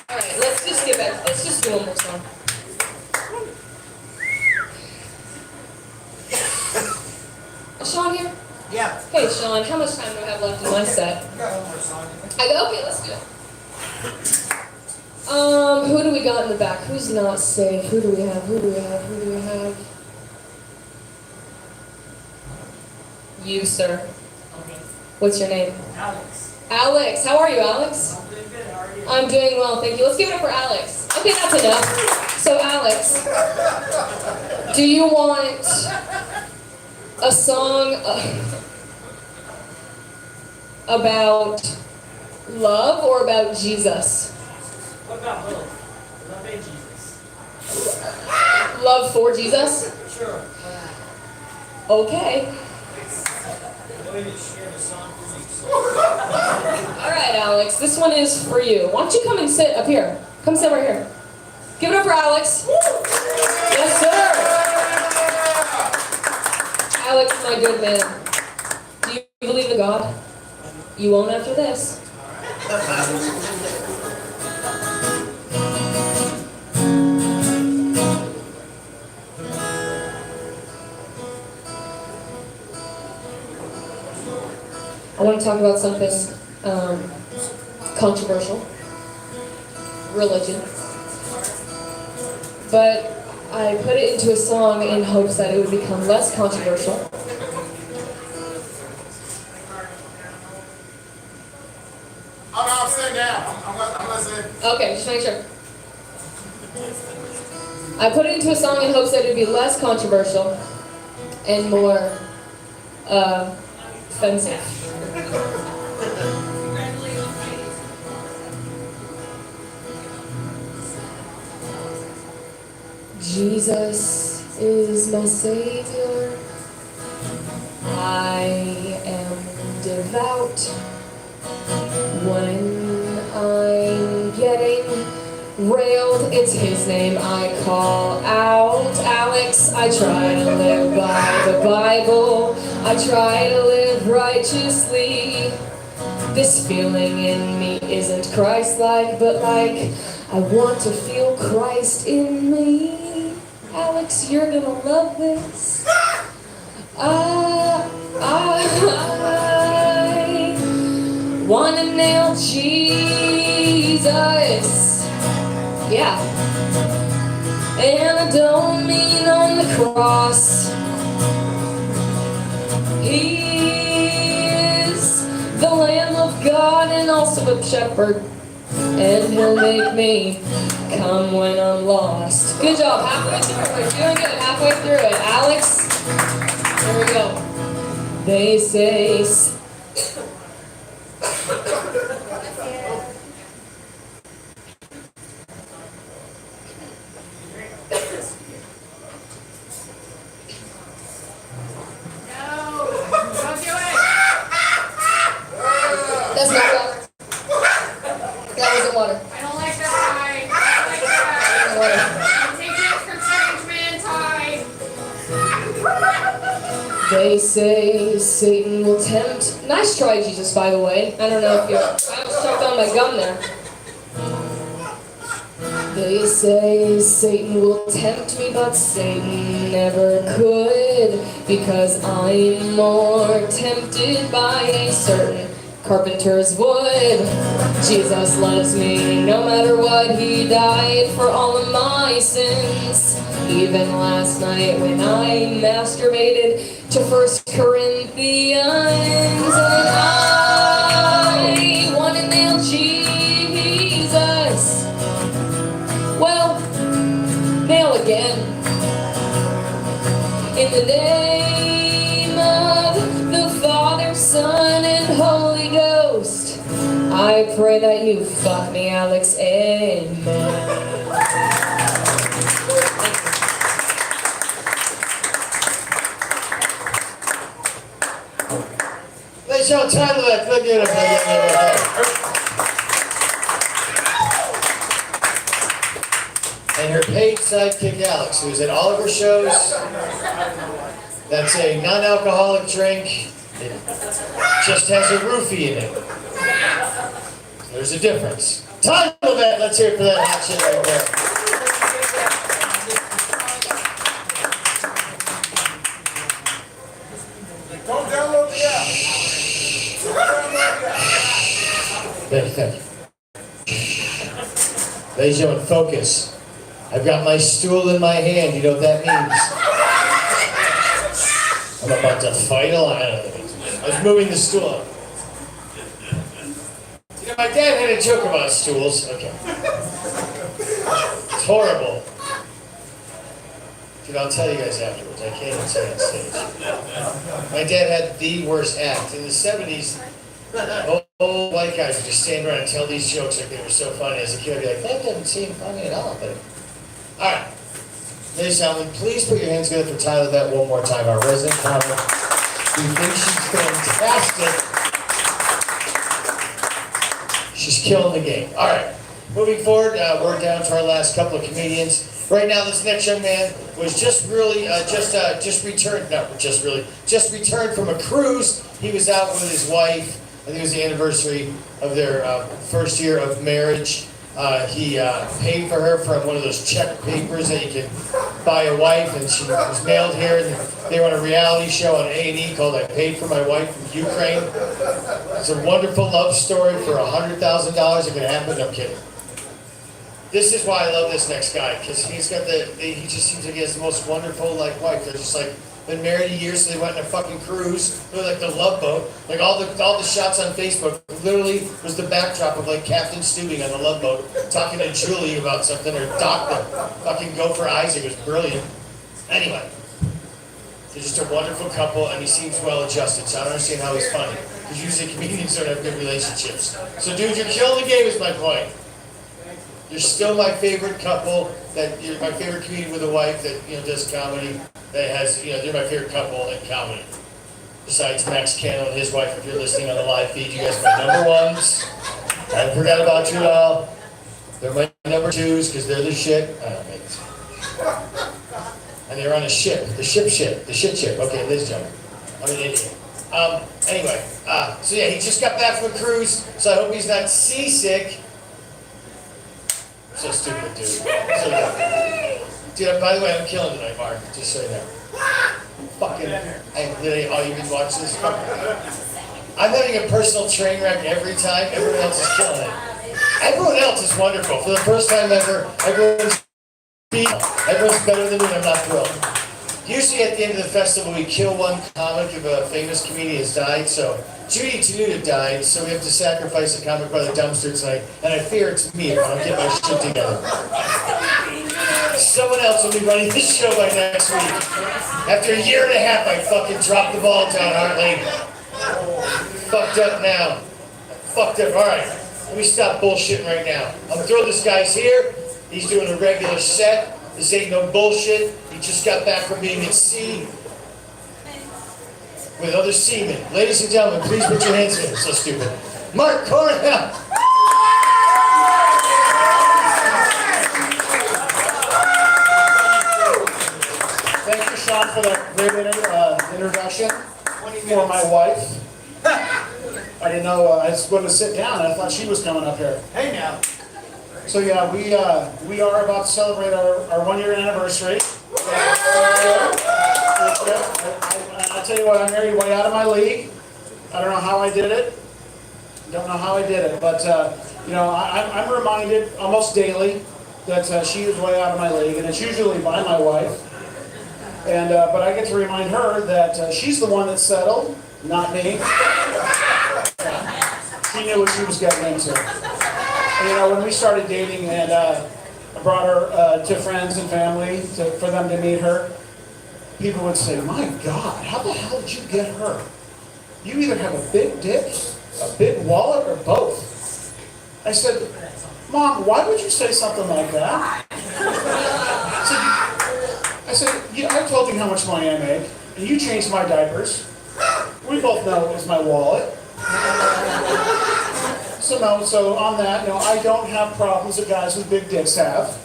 All right, let's just get back. Let's just do one more song. Sean here? Yeah. Hey Sean, how much time do I have left in my set? I go, okay, let's do it. Who do we got in the back? Who's not safe? Who do we have? You, sir. What's your name? Alex. Alex. How are you, Alex? I'm doing good. How are you? I'm doing well, thank you. Let's give it up for Alex. Okay, that's enough. So, Alex, do you want a song about love or about Jesus? What about both? Love and Jesus. Love for Jesus? Sure. Okay. Go ahead and share the song for me. All right, Alex, this one is for you. Why don't you come and sit up here? Come sit right here. Give it up for Alex. Yes, sir. Alex, my good man. Do you believe in God? You won't after this. I want to talk about something controversial. Religion. But I put it into a song in hopes that it would become less controversial. I'm sitting down. I'm listening. Okay, just make sure. I put it into a song in hopes that it would be less controversial and more offensive. Jesus is my Savior. I am devout. When I'm getting railed, it's His name I call out. Alex, I try to live by the Bible. I try to live righteously. This feeling in me isn't Christ-like, but like I want to feel Christ in me. Alex, you're gonna love this. I wanna nail Jesus. Yeah. And I don't mean on the cross. He is the Lamb of God and also a shepherd. And He'll make me come when I'm lost. Good job. Halfway through it. We're doing good. Halfway through it. Alex, here we go. They say... That's not water. That wasn't water. I don't like that tie. I don't like that. I'm taking it for change, man, tie. They say Satan will tempt. Nice try, Jesus, by the way. I don't know if you're... I almost choked on my gum there. They say Satan will tempt me, but Satan never could, because I'm more tempted by a certain carpenter's wood. Jesus loves me no matter what. He died for all of my sins. Even last night when I masturbated to 1 Corinthians, and I want to nail Jesus. Well, nail again. In the name Father, Son, and Holy Ghost. I pray that you fuck me, Alex. Amen. Let's show time of that. Look at it. And her paid sidekick, Alex, who's at all of her shows. That's a non-alcoholic drink. It just has a roofie in it. There's a difference. Time of that. Let's hear it for that hot shit right there. Don't download the app. Thank you. Ladies and gentlemen, focus. I've got my stool in my hand. You know what that means? I'm about to fight a lion. I was moving the stool up. You know, my dad had a joke about stools. Okay. It's horrible. Dude, I'll tell you guys afterwards. I can't even say it on stage. My dad had the worst act. In the 70s, old white guys would just stand around and tell these jokes like they were so funny. As a kid, I'd be like, that doesn't seem funny at all. But alright. Ladies and gentlemen, please put your hands together for Tyler Lavette one more time, our resident comic. We think she's fantastic. She's killing the game. Alright. Moving forward, we're down to our last couple of comedians. Right now, this next young man was just returned from a cruise. He was out with his wife. I think it was the anniversary of their first year of marriage. He paid for her from one of those check papers that you can buy a wife, and she was mailed here. And they were on a reality show on A&E called "I Paid for My Wife from Ukraine." It's a wonderful love story for $100,000. It could happen. No kidding. This is why I love this next guy, because he's got he just seems like he has the most wonderful wife. They're just been married a year, so they went on a fucking cruise. They're like the Love Boat. Like all the shots on Facebook literally was the backdrop of Captain Stubing on the Love Boat talking to Julie about something, or Doctor fucking Gopher Isaac. It was brilliant. Anyway, they're just a wonderful couple, and he seems well adjusted. So I don't understand how he's funny, because usually comedians don't have good relationships. So dude, you're killing the game is my point. You're still my favorite couple. You're my favorite comedian with a wife that does comedy. That has they're my favorite couple in comedy. Besides Max Cano and his wife, if you're listening on the live feed, you guys are my number ones. I haven't forgot about you at all. They're my number twos because they're the shit. And they're on a ship, the shit ship. Okay, ladies and gentlemen, I'm an idiot. Anyway, so yeah, he just got back from a cruise, so I hope he's not seasick. So stupid, dude. So dumb. Dude, by the way, I'm killing tonight, Mark. Just so you know. Fucking, literally, all you've been watching this. I'm having a personal train wreck every time. Everyone else is killing it. Everyone else is wonderful. For the first time ever, everyone's better than me, and I'm not thrilled. Usually at the end of the festival, we kill one comic if a famous comedian has died. So Judy Tenuta died, so we have to sacrifice a comic by the dumpster tonight. And I fear it's me if I don't get my shit together. Someone else will be running this show by next week. After a year and a half, I fucking dropped the ball down, Hartley. Fucked up now. Fucked up. All right, let me stop bullshitting right now. I'm gonna throw this guy's here. He's doing a regular set. This ain't no bullshit. He just got back from being at sea with other seamen. Ladies and gentlemen, please put your hands in. So stupid. Mark Cornall. Thank you, Sean, for that great introduction for my wife. I didn't know I was going to sit down. I thought she was coming up here. Hey now. So yeah, we are about to celebrate our 1-year anniversary. I'll tell you what, I'm married way out of my league. I don't know how I did it. But I'm reminded almost daily that she is way out of my league, and it's usually by my wife. And but I get to remind her that she's the one that settled, not me. She knew what she was getting into. And, when we started dating, and I brought her to friends and family for them to meet her, people would say, "My God, how the hell did you get her?" you either have a big dick, a big wallet, or both. I said, Mom, why would you say something like that? I said, yeah, I told you how much money I make, and you changed my diapers. We both know it was my wallet. So on that, I don't have problems that guys with big dicks have.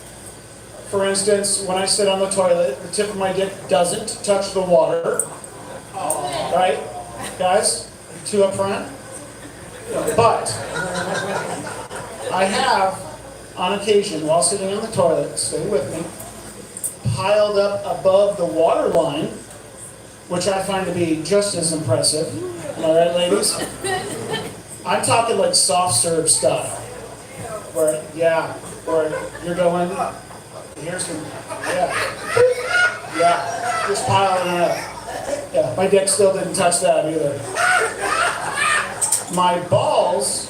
For instance, when I sit on the toilet, the tip of my dick doesn't touch the water. Right? Guys, two up front. But I have, on occasion, while sitting on the toilet, stay with me, piled up above the water line, which I find to be just as impressive. Am I right, ladies? I'm talking like soft serve style. Where you're going, here's some, just piling it up. Yeah, my dick still didn't touch that either. My balls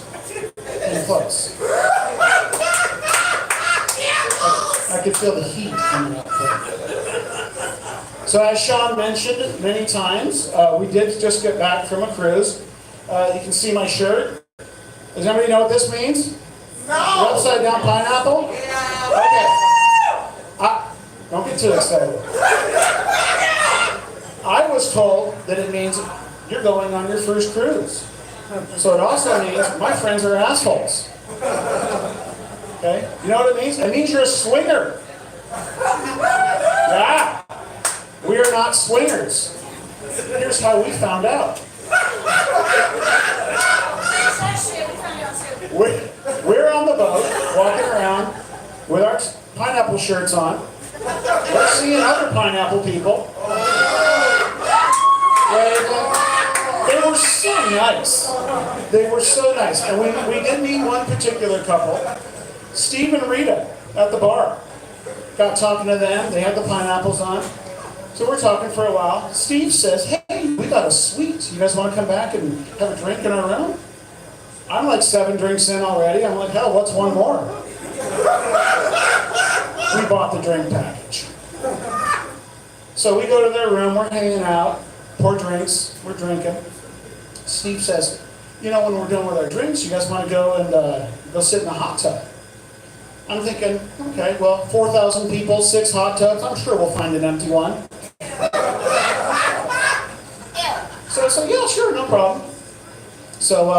in place. I could feel the heat coming up there. So as Sean mentioned many times, we did just get back from a cruise. You can see my shirt. Does anybody know what this means? No! Upside down pineapple? Yeah. Okay. Don't get too excited. I was told that it means you're going on your first cruise. So it also means my friends are assholes. Okay? You know what it means? It means you're a swinger. Yeah. We are not swingers. Here's how we found out. We're on the boat, walking around with our pineapple shirts on. We're seeing other pineapple people. They were so nice. They were so nice. And we did meet one particular couple, Steve and Rita, at the bar. Got talking to them. They had the pineapples on. So we're talking for a while. Steve says, hey, we got a suite. You guys want to come back and have a drink in our room? I'm like 7 drinks in already. I'm like, hell, what's one more? We bought the drink package. So we go to their room. We're hanging out. Pour drinks. We're drinking. Steve says, when we're done with our drinks, you guys want to go and go sit in the hot tub? I'm thinking, okay, well, 4,000 people, 6 hot tubs. I'm sure we'll find an empty one. So I said, yeah, sure, no problem. So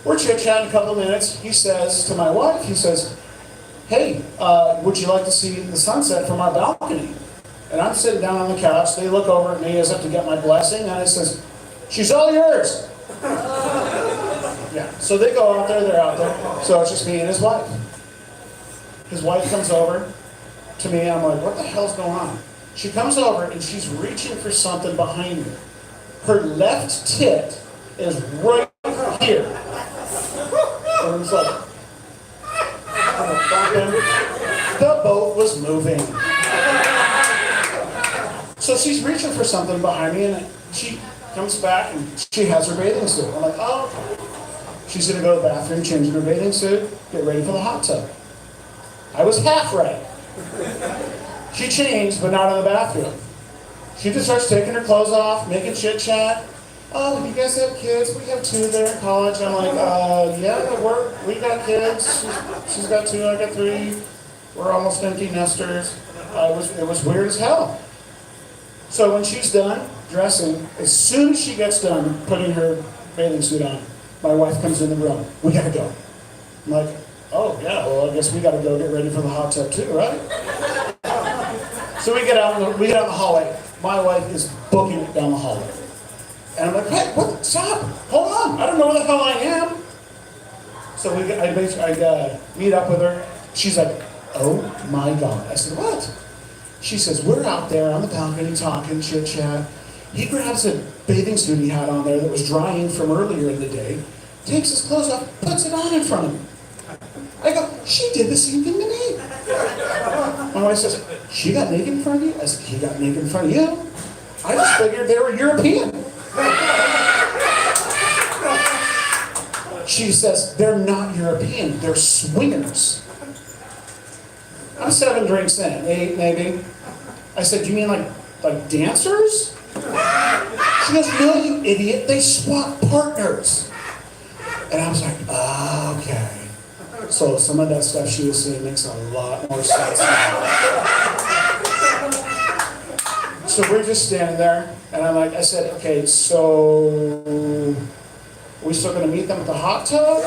we're chit-chatting a couple of minutes. He says to my wife, he says, hey, would you like to see the sunset from our balcony? And I'm sitting down on the couch. They look over at me as if to get my blessing, and it says, she's all yours. Yeah, so they go out there, they're out there. So it's just me and his wife. His wife comes over to me, and I'm like, what the hell's going on? She comes over, and she's reaching for something behind me. Her left tit is right here. And it's like, the boat was moving. So she's reaching for something behind me, and she comes back, and she has her bathing suit. I'm like, oh. She's going to go to the bathroom, change her bathing suit, get ready for the hot tub. I was half right. She changed, but not in the bathroom. She just starts taking her clothes off, making chit-chat. Oh, you guys have kids? We have 2 there in college. I'm like, yeah, we got kids. She's got 2, I got 3. We're almost empty nesters. It was weird as hell. So when she's done dressing, as soon as she gets done putting her bathing suit on, my wife comes in the room. We gotta go. I'm like, oh yeah, well I guess we gotta go get ready for the hot tub too, right? So we get out in the hallway. My wife is booking it down the hallway. And I'm like, hey, what? Stop! Hold on! I don't know where the hell I am. So I meet up with her. She's like, oh my God. I said, what? She says, we're out there on the balcony talking, chit-chat. He grabs a bathing suit he had on there that was drying from earlier in the day, takes his clothes off, puts it on in front of me. I go, she did the same thing to me. My wife says, she got naked in front of you? I said, he got naked in front of you. I just figured they were European. She says, they're not European, they're swingers. I'm 7 drinks in, 8 maybe. I said, do you mean like dancers? She goes, no, you idiot, they swap partners. And I was like, okay. So some of that stuff she was saying makes a lot more sense now. So we're just standing there, and I said, okay, so we still gonna meet them at the hot tub?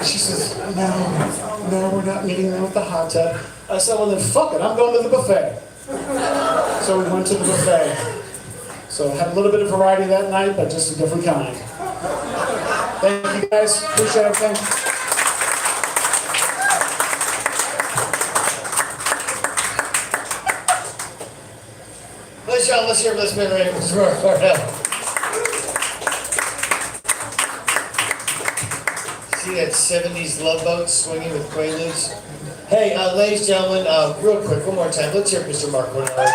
She says, no, we're not meeting them at the hot tub. I said, well then fuck it, I'm going to the buffet. So we went to the buffet. So had a little bit of variety that night, but just a different kind. Thank you guys, appreciate everything. Let's hear this man right now. See that 70s love boat swinging with Quaaludes? Hey, ladies and gentlemen, real quick, one more time. Let's hear Mr. Mark Cornall.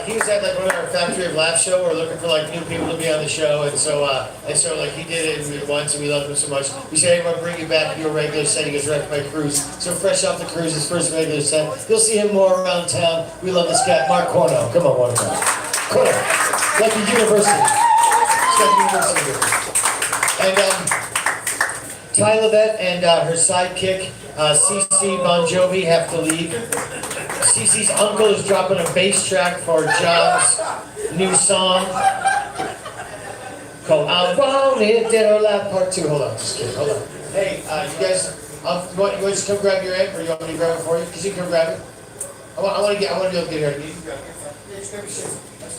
He was at one of our Factory of Laugh show. We're looking for new people to be on the show, and so he did it once, and we loved him so much. We said, hey, we're gonna bring you back to your regular set. He goes right to my cruise. So fresh off the cruise, his first regular set. You'll see him more around town. We love this guy, Mark Cornall. Come on, one time. Cornall, like the university. It's like the university. And Ty Lavette and her sidekick, CC Bon Jovi, have to leave. CC's uncle is dropping a bass track for John's new song called I Want It Dead or Alive Part 2. Hold on, just kidding, hold on. Hey, you guys, you want to just come grab your egg, or you want me to grab it for you? Because you can grab it. I want to be able to get here. You can grab it. Yeah, just grab your shit.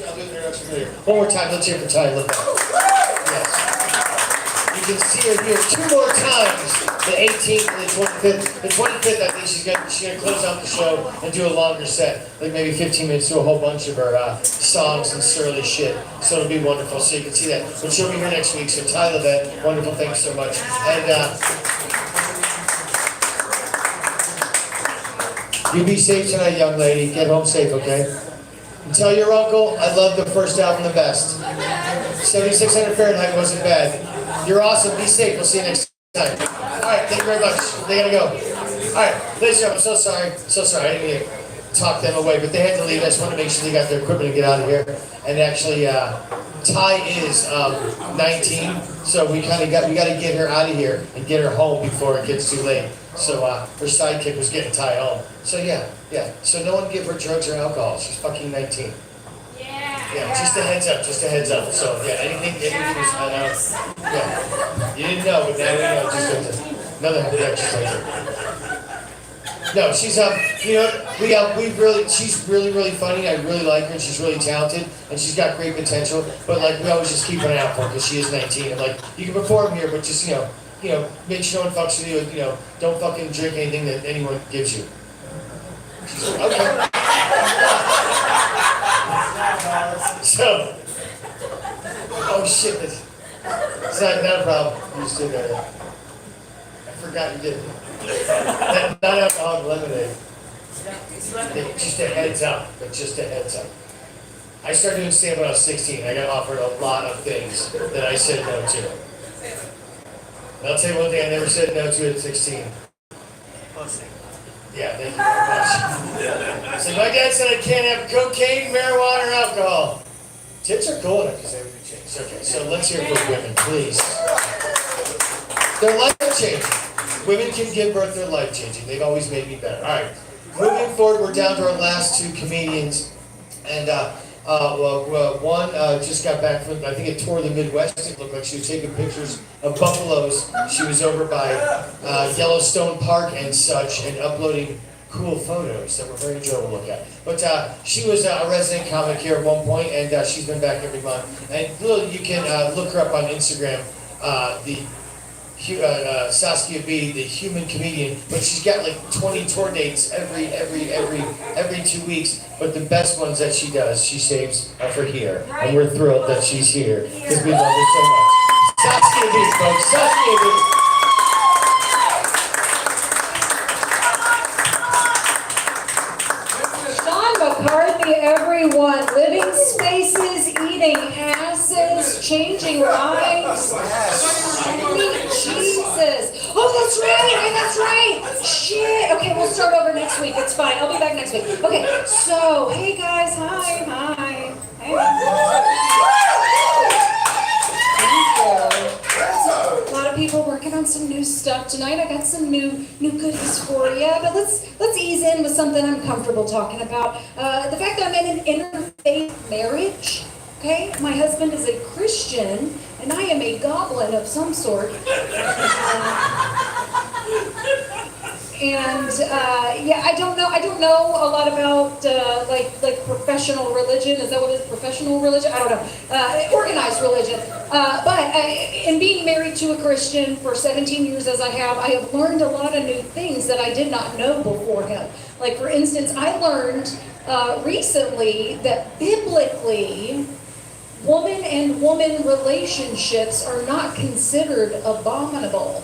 I'll do the introduction here. One more time, let's hear for Ty Lavette. Yes. You can see her here 2 more times, the 18th and the 25th. The 25th, I think she's gonna close out the show and do a longer set, like maybe 15 minutes, do a whole bunch of her songs and surly shit. So it'll be wonderful, so you can see that. But she'll be here next week, so Ty Lavette, wonderful, thanks so much. And you be safe tonight, young lady. Get home safe, okay? And tell your uncle I love the first album the best. 7600 Fahrenheit wasn't bad. You're awesome. Be safe. We'll see you next time. All right. Thank you very much. They gotta go. All right. Ladies and gentlemen, I'm so sorry. So sorry. I didn't mean to talk them away, but they had to leave. I just want to make sure they got their equipment and get out of here. And actually, Ty is 19, so we got to get her out of here and get her home before it gets too late. So her sidekick was getting Ty home. So yeah. So no one give her drugs or alcohol. She's fucking 19. Yeah, just a heads up. So yeah, anything was, yeah. You didn't know, but now we know. Just another just right there. No, she's she's really funny. I really like her. She's really talented, and she's got great potential. But we always just keep an eye out for her because she is 19. And you can perform here, but just make sure no one fucks with you. Don't fucking drink anything that anyone gives you. She's like, okay. So, oh shit, it's not a problem. You still got it. I forgot you did it. Not alcoholic lemonade. Just a heads up, I started doing stand-up when I was 16. I got offered a lot of things that I said no to. And I'll tell you one thing I never said no to at 16. Pussy. Yeah, thank you very much. So my dad said I can't have cocaine, marijuana, or alcohol. Tits are cool enough because everything changed. Okay, so let's hear from women, please. They're life-changing. Women can give birth, they're life-changing. They've always made me better. All right, moving forward, we're down to our last 2 comedians. And one just got back from, I think, a tour of the Midwest. It looked like she was taking pictures of buffaloes. She was over by Yellowstone Park and such, and uploading cool photos that were very enjoyable to look at. But she was a resident comic here at one point, and she's been back every month. And you can look her up on Instagram, Saskia Bee, the human comedian. But she's got 20 tour dates every 2 weeks. But the best ones that she does, she saves for here. And we're thrilled that she's here because we love her so much. Saskia Bee, folks. Saskia Bee. McCarthy, everyone. Living Spaces, saving asses, changing lives. Sweet Jesus. Oh, that's right. That's right. Shit. Okay, we'll start over next week. It's fine. I'll be back next week. Okay, so, hey guys. Hi. Hey. A lot of people working on some new stuff tonight. I got some new goodies for you, but let's ease in with something I'm comfortable talking about. The fact that I'm in an interfaith marriage. Okay, my husband is a Christian, and I am a goblin of some sort. I don't know a lot about like professional religion. Is that what it is? Professional religion? I don't know. Organized religion. But in being married to a Christian for 17 years as I have learned a lot of new things that I did not know before him. Like for instance, I learned recently that biblically, woman and woman relationships are not considered abominable.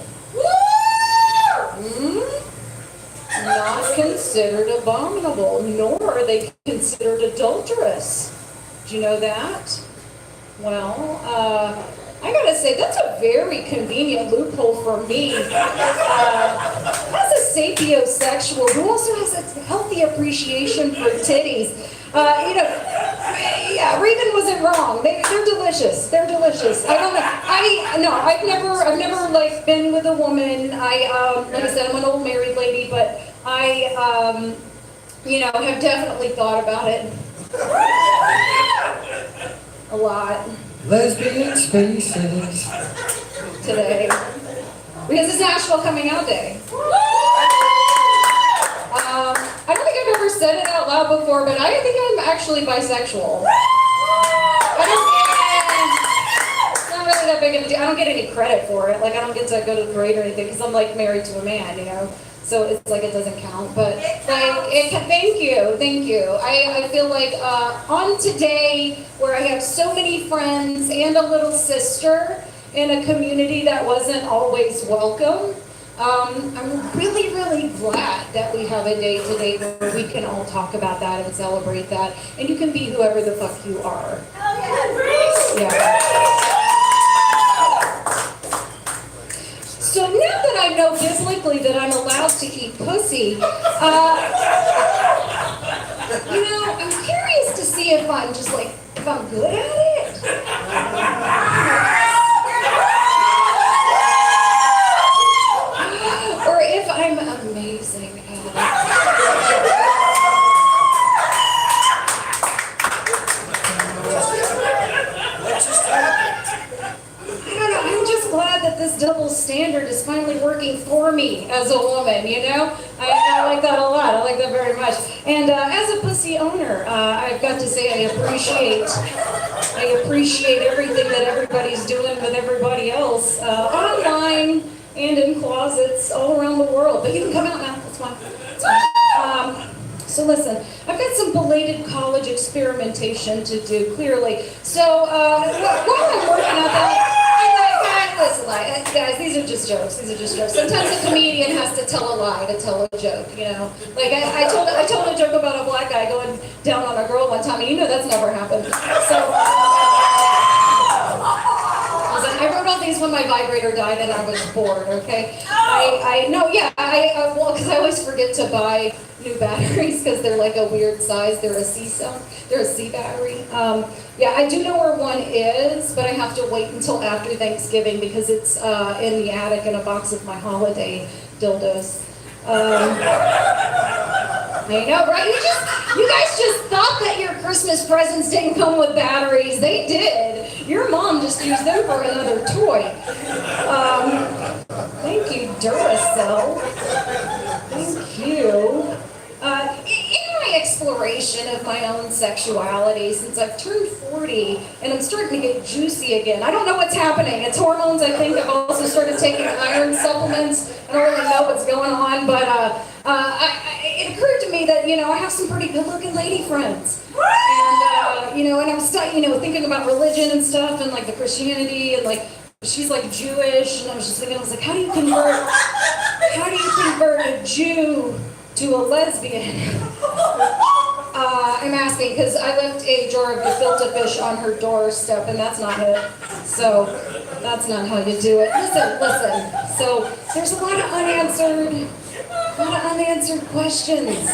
Not considered abominable, nor are they considered adulterous. Do you know that? Well, I gotta say, that's a very convenient loophole for me. As a sapiosexual who also has a healthy appreciation for titties, Regan wasn't wrong. They're delicious. They're delicious. I don't know. I've never like been with a woman. Like I said, I'm an old married lady, but I, have definitely thought about it a lot. Lesbian spaces. Today, because it's National Coming Out Day. I don't think I've ever said it out loud before, but I think I'm actually bisexual. It's not really that big of a deal. I don't get any credit for it. Like, I don't get to go to the parade or anything because I'm like married to a man, So it's like it doesn't count. But like, thank you. I feel like on today, where I have so many friends and a little sister in a community that wasn't always welcome. I'm really, really glad that we have a day today where we can all talk about that and celebrate that. And you can be whoever the fuck you are. Yeah. So now that I know biblically that I'm allowed to eat pussy, I'm curious to see if I'm good at it. Or if I'm amazing at it. I don't know, I'm just glad that this double standard is finally working for me as a woman, I like that a lot. I like that very much. And as a pussy owner, I've got to say I appreciate everything that everybody's doing with everybody else online and in closets all around the world. But you can come out now. That's fine. So listen, I've got some belated college experimentation to do, clearly. So while I'm working on that, listen, guys, these are just jokes. Sometimes a comedian has to tell a lie to tell a joke, Like I told a joke about a black guy going down on a girl one time, and that's never happened. So I wrote all these when my vibrator died and I was bored, okay? Because I always forget to buy new batteries because they're like a weird size. They're a C cell. They're a C battery. I do know where one is, but I have to wait until after Thanksgiving because it's in the attic in a box of my holiday dildos. I know, right? You guys just thought that your Christmas presents didn't come with batteries. They did. Your mom just used them for another toy. Thank you, Duracell. Thank you. In my exploration of my own sexuality, since I've turned 40 and I'm starting to get juicy again, I don't know what's happening. It's hormones, I think. I've also started taking iron supplements. I don't really know what's going on, but it occurred to me that, I have some pretty good-looking lady friends. And, and I'm thinking about religion and stuff and, like, the Christianity and, like, she's, like, Jewish. And I was just thinking, how do you convert a Jew to a lesbian? I'm asking because I left a jar of gefilte fish on her doorstep, and that's not it. So that's not how you do it. Listen. So there's a lot of unanswered questions.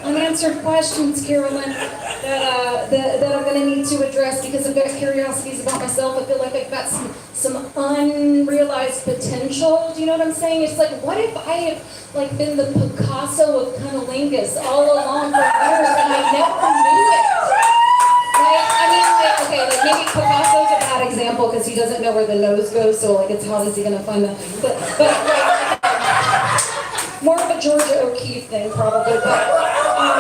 Unanswered questions, Carolyn, that I'm going to need to address because I've got curiosities about myself. I feel like I've got some unrealized potential. Do you know what I'm saying? It's like, what if I have like been the Picasso of cunnilingus all along for years and I never knew it? Right? I mean, like, okay, like maybe Picasso's a bad example because he doesn't know where the nose goes, so like, it's how is he going to find that? But like, more of a Georgia O'Keeffe thing, probably. But like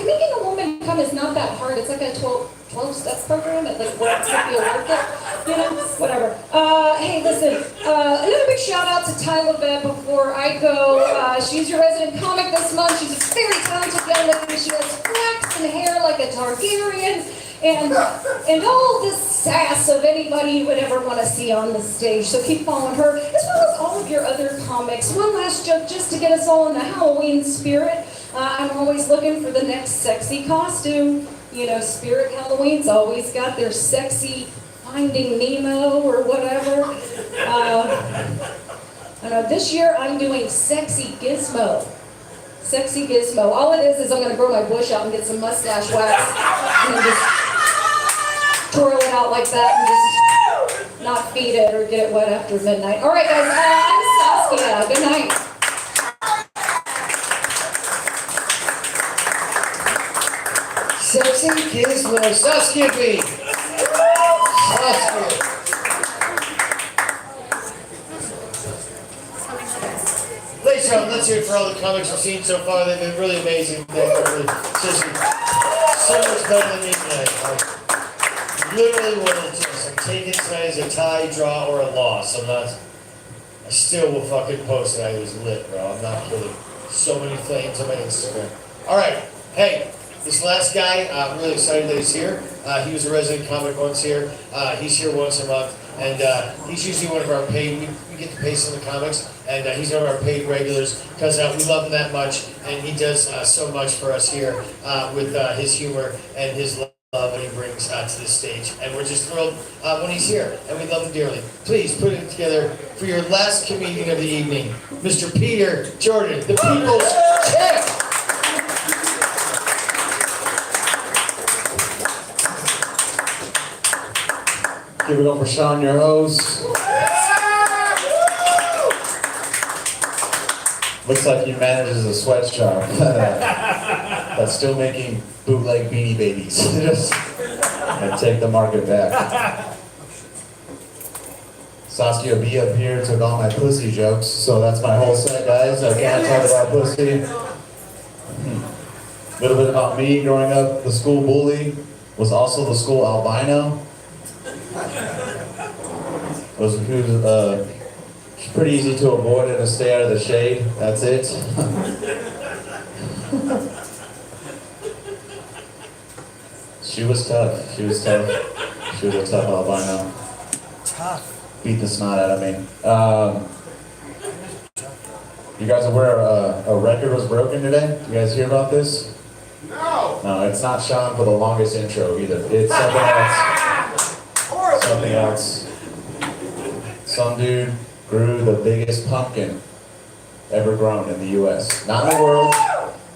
making a woman come is not that hard. It's like a 12-step program that like works if you work it. You know, whatever. Hey, listen. Another big shout out to Lavette before I go. She's your resident comic this month. She's a very talented young lady. She has flaxen hair like a Targaryen. And all this sass of anybody you would ever want to see on the stage. So keep following her, as well as all of your other comics. One last joke just to get us all in the Halloween spirit. I'm always looking for the next sexy costume. You know, Spirit Halloween's always got their sexy Finding Nemo or whatever. I know this year I'm doing Sexy Gizmo. Sexy Gizmo. All it is I'm going to grow my bush out and get some mustache wax and then just twirl it out like that and just not feed it or get it wet after midnight. All right, guys. I'm Saskia. Good night. Sexy Gizmo, Saskia Bee. Saskia. Ladies and gentlemen, let's hear it for all the comics we've seen so far. They've been really amazing. They've been really, seriously, so much better than me tonight. I literally wanted to just take it tonight as a tie, draw, or a loss. I still will fucking post that I was lit, bro. I'm not kidding. So many flames on my Instagram. All right, hey. This last guy, I'm really excited that he's here. He was a resident comic once here. He's here once a month, and he's usually one of our paid. We get to pay some of the comics, and he's one of our paid regulars because we love him that much, and he does so much for us here with his humor and his love that he brings to the stage. And we're just thrilled when he's here, and we love him dearly. Please put it together for your last comedian of the evening, Mr. Peter Jordan, the People's Champ. Give it up for Sean, your host. Looks like he manages a sweatshop that's still making bootleg Beanie Babies. And take the market back. Saskia Bee up here took all my pussy jokes, so that's my whole set, guys. I can't talk about pussy. A little bit about me growing up. The school bully was also the school albino. It's pretty easy to avoid it and stay out of the shade. That's it. She was tough. She was a tough albino. Tough. Beat the snot out of me. You guys aware a record was broken today? You guys hear about this? No! No, it's not Sean for the longest intro either. It's something else. Something else. Some dude grew the biggest pumpkin ever grown in the U.S. Not in the world.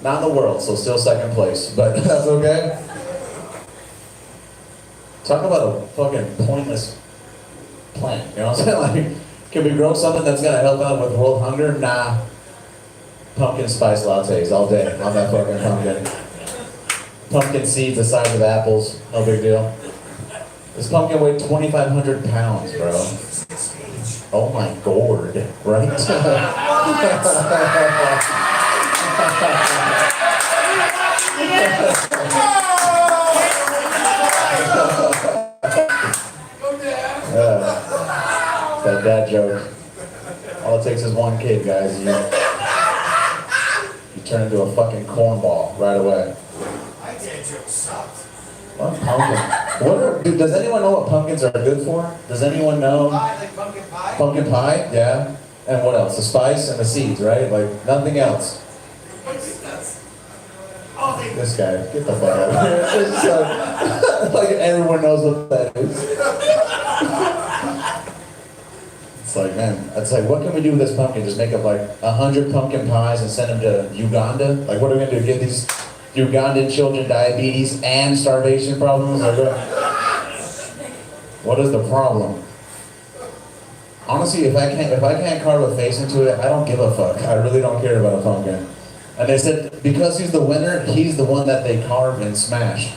Not in the world, so still second place. But that's okay. Talk about a fucking pointless plant. You know what I'm saying? Like, can we grow something that's going to help out with world hunger? Nah. Pumpkin spice lattes all day on that fucking pumpkin. Pumpkin seeds the size of apples. No big deal. This pumpkin weighed 2,500 pounds, bro. Oh my gourd, right? That dad joke. All it takes is one kid, guys. You turn into a fucking cornball right away. My dad joke sucked. What pumpkin? Dude, does anyone know what pumpkins are good for? Does anyone know? Pie, like pumpkin pie? Pumpkin pie, yeah. And what else? The spice and the seeds, right? Like nothing else. This guy, get the fuck out of here. It's just like everyone knows what that is. It's like, man, it's like, what can we do with this pumpkin? Just make up like 100 pumpkin pies and send them to Uganda? Like, what are we gonna do? Give these Ugandan children diabetes and starvation problems? Like, what is the problem? Honestly, if I can't carve a face into it, I don't give a fuck. I really don't care about a pumpkin. And they said, because he's the winner, he's the one that they carve and smash.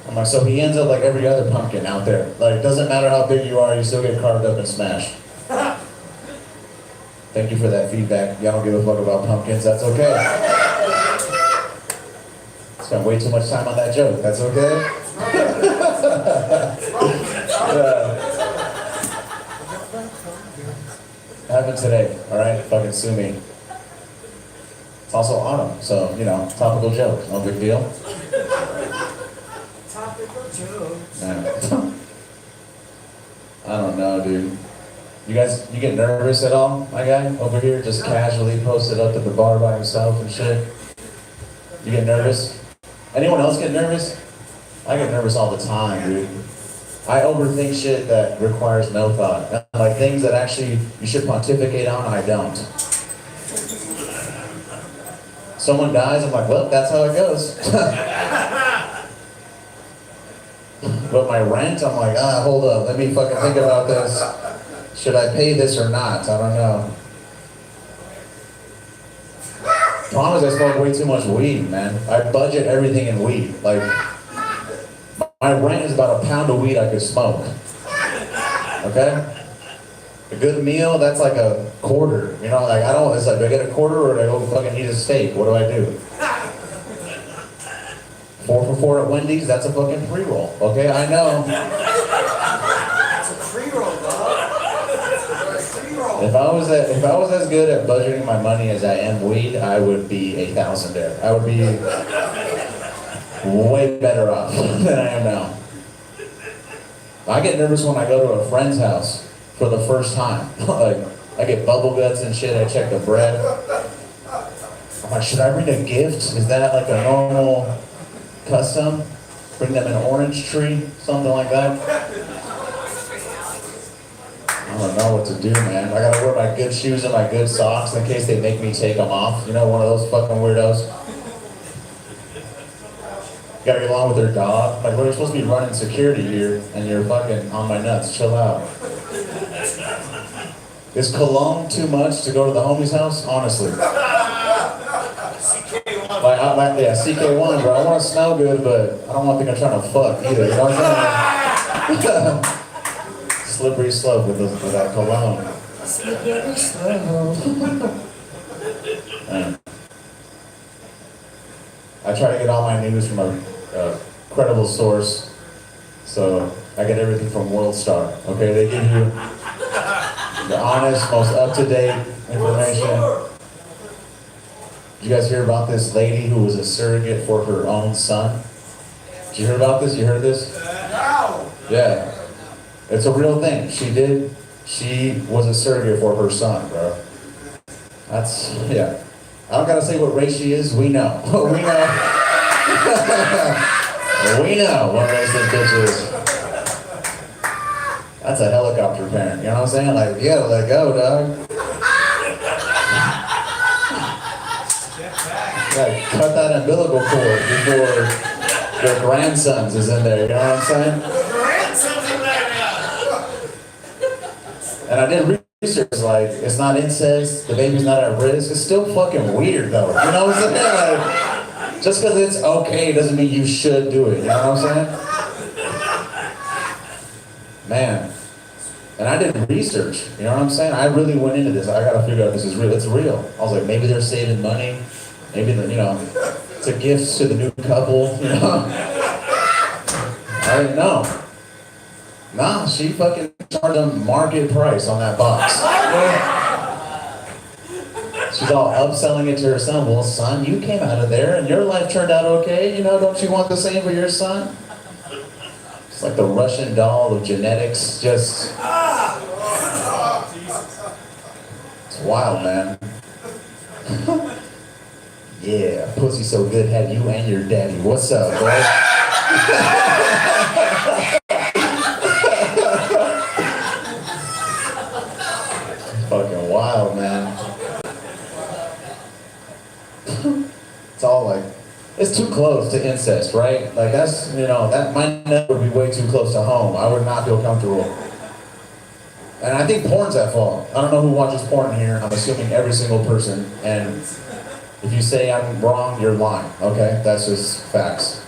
I'm like, so he ends up like every other pumpkin out there. Like, doesn't matter how big you are, you still get carved up and smashed. Thank you for that feedback. Y'all don't give a fuck about pumpkins, that's okay. Spent way too much time on that joke, that's okay? Happened today, alright? Fucking sue me. It's also autumn, so, you know, topical joke, no big deal. Topical joke. Yeah. I don't know, dude. You guys, you get nervous at all? My guy over here just casually posted up at the bar by himself and shit. You get nervous? Anyone else get nervous? I get nervous all the time, dude. I overthink shit that requires no thought. And like things that actually you should pontificate on, I don't. Someone dies, I'm like, well, that's how it goes. But my rent, I'm like, hold up, let me fucking think about this. Should I pay this or not? I don't know. Problem is I smoke way too much weed, man. I budget everything in weed. Like, my rent is about a pound of weed I could smoke. Okay? A good meal, that's like a quarter. You know, like I don't, it's like, do I get a quarter or do I go fucking eat a steak? What do I do? 4 for 4 at Wendy's, that's a fucking pre-roll. Okay, I know. It's a pre-roll, dog. Pre-roll. If I was as good at budgeting my money as I am weed, I would be a thousandaire. I would be way better off than I am now. I get nervous when I go to a friend's house for the first time. Like, I get bubble guts and shit, I check the bread. I'm like, should I bring a gift? Is that like a normal custom? Bring them an orange tree? Something like that? I don't know what to do, man. I gotta wear my good shoes and my good socks in case they make me take them off. You know, one of those fucking weirdos. You gotta get along with their dog. Like, we're supposed to be running security here, and you're fucking on my nuts. Chill out. Is cologne too much to go to the homie's house? Honestly. Yeah, CK1, bro. I want to smell good, but I don't want to think I'm trying to fuck either. You know what I'm saying? Slippery slope with that cologne. Slippery slope. I try to get all my news from a credible source, so I get everything from World Star. Okay, they give you the honest, most up-to-date information. Did you guys hear about this lady who was a surrogate for her own son? Did you hear about this? You heard this? Yeah. It's a real thing. She was a surrogate for her son, bro. That's, yeah. I don't gotta say what race she is, we know. We know. We know what race this bitch is. That's a helicopter parent, you know what I'm saying? Like, you gotta let go, dog. Yeah, cut that umbilical cord before their grandsons is in there, you know what I'm saying? And I did research, like, it's not incest, the baby's not at risk, it's still fucking weird though, you know what I'm saying? Like, just because it's okay doesn't mean you should do it, you know what I'm saying? Man. And I did research, you know what I'm saying? I really went into this, I gotta figure out if this is real, it's real. I was like, maybe they're saving money. Maybe, you know, it's a gift to the new couple, you know? I didn't know. Nah, she fucking charged a market price on that box. She's all upselling it to her son. Well, son, you came out of there and your life turned out okay. You know, don't you want the same for your son? It's like the Russian doll of genetics. Just... It's wild, man. Yeah, pussy so good, have you and your daddy. What's up, boy? Fucking wild, man. It's all like, it's too close to incest, right? Like that's, you know, that might never be way too close to home. I would not feel comfortable. And I think porn's at fault. I don't know who watches porn here. I'm assuming every single person. And if you say I'm wrong, you're lying, okay? That's just facts.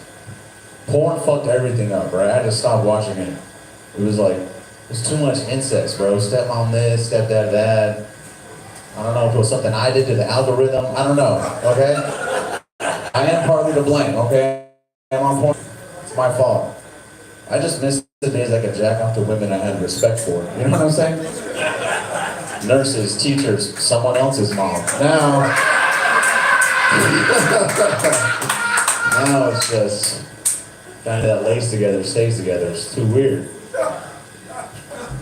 Porn fucked everything up, right? I had to stop watching it. It was like, there's too much incest, bro. Stepmom this, stepdad that. I don't know if it was something I did to the algorithm. I don't know, okay? I am partly to blame, okay? I'm on porn. It's my fault. I just miss the days I could jack off to women I had respect for. You know what I'm saying? Nurses, teachers, someone else's mom. Now it's just kind of that lays together, stays together. It's too weird.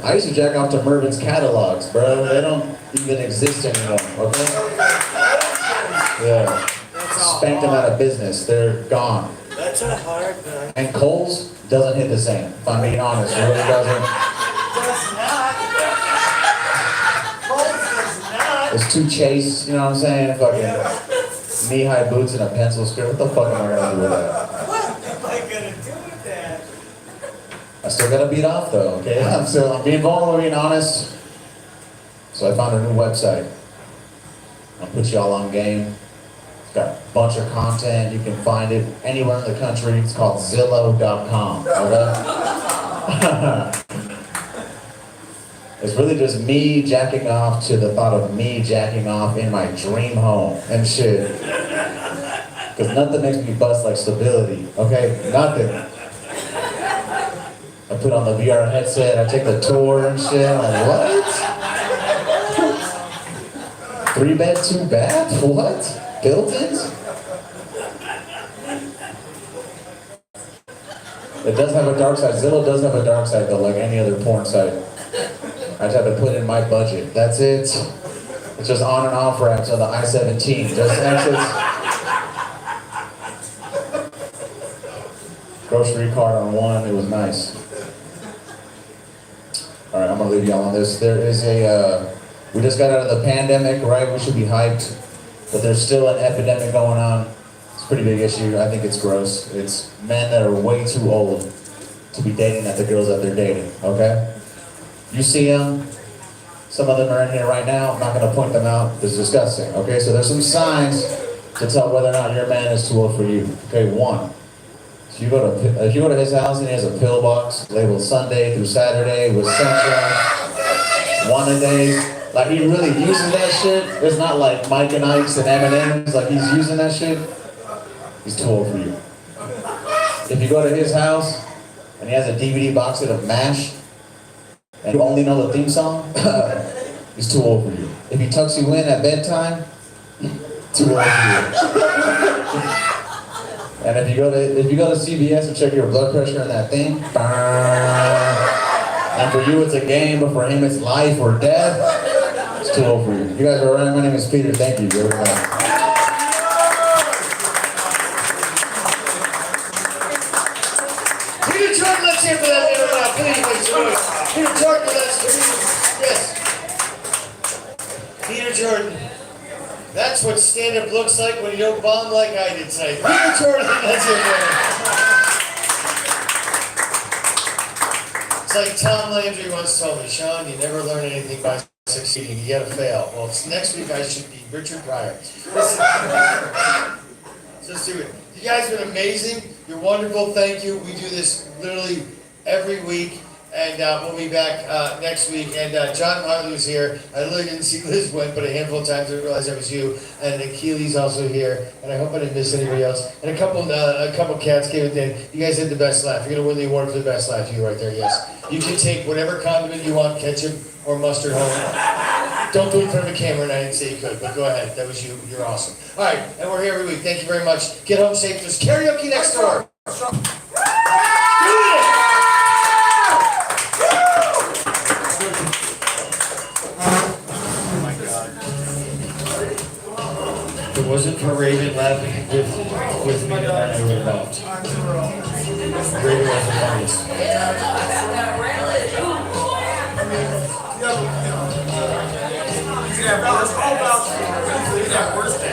I used to jack off to Mervin's catalogs, bro. They don't even exist anymore, okay? Yeah. Spanked them out of business. They're gone. That's a hard one. And Kohl's doesn't hit the same, if I'm being honest. It really doesn't. Does not. Coles does not. It's too chaste, you know what I'm saying? Fucking knee-high boots and a pencil skirt. What the fuck am I gonna do with that? What am I gonna do with that? I still gotta beat off though, okay? I'm being vulnerable, being honest. So I found a new website. I'll put y'all on game. It's got a bunch of content. You can find it anywhere in the country. It's called Zillow.com, okay? It's really just me jacking off to the thought of me jacking off in my dream home and shit. Because nothing makes me bust like stability, okay? Nothing. I put on the VR headset, I take the tour and shit. I'm like, what? 3 bed, 2 bath? What? Built-ins? It does have a dark side. Zillow does have a dark side though, like any other porn site. I just have to put in my budget. That's it. It's just on and off ramps on the I-17. Just exits. Grocery cart on one. It was nice. All right, I'm gonna leave y'all on this. There is a, we just got out of the pandemic, right? We should be hyped, but there's still an epidemic going on. It's a pretty big issue. I think it's gross. It's men that are way too old to be dating the girls that they're dating, okay? You see them, some of them are in here right now. I'm not gonna point them out. It's disgusting, okay? So there's some signs to tell whether or not your man is too old for you. Okay, 1. If you go to his house and he has a pillbox labeled Sunday through Saturday with sunshine, 1 a day, like he really uses that shit. It's not like Mike and Ike's and M&M's, like he's using that shit. He's too old for you. If you go to his house and he has a DVD box set of MASH and you only know the theme song, he's too old for you. If he tucks you in at bedtime, too old for you. And if you go to CVS and check your blood pressure and that thing, and for you it's a game, but for him it's life or death, it's too old for you. You guys are right. My name is Peter. Thank you. You're right. Peter Jordan, let's hear for that name now, please, make some noise. Peter Jordan, yes. Peter Jordan. That's what stand-up looks like when you don't bomb like I did tonight. Peter Jordan, that's it, man. It's like Tom Landry once told me, Sean, you never learn anything by succeeding. You gotta fail. Well, it's next week I should be Richard Pryor. Just do it. You guys have been amazing. You're wonderful. Thank you. We do this literally every week. And we'll be back next week. And John Harlow's here. I literally didn't see Liz went, but a handful of times I realized that was you. And then Keely's also here. And I hope I didn't miss anybody else. And a couple cats came in. You guys had the best laugh. You're gonna win the award for the best laugh. You right there, yes. You can take whatever condiment you want, ketchup or mustard home. Don't do it in front of the camera, and I didn't say you could, but go ahead. That was you. You're awesome. All right, and we're here every week. Thank you very much. Get home safe. There's karaoke next door. If it wasn't for Raven laughing with me tonight, I would have left. Raven was the funniest. Yeah, it's all about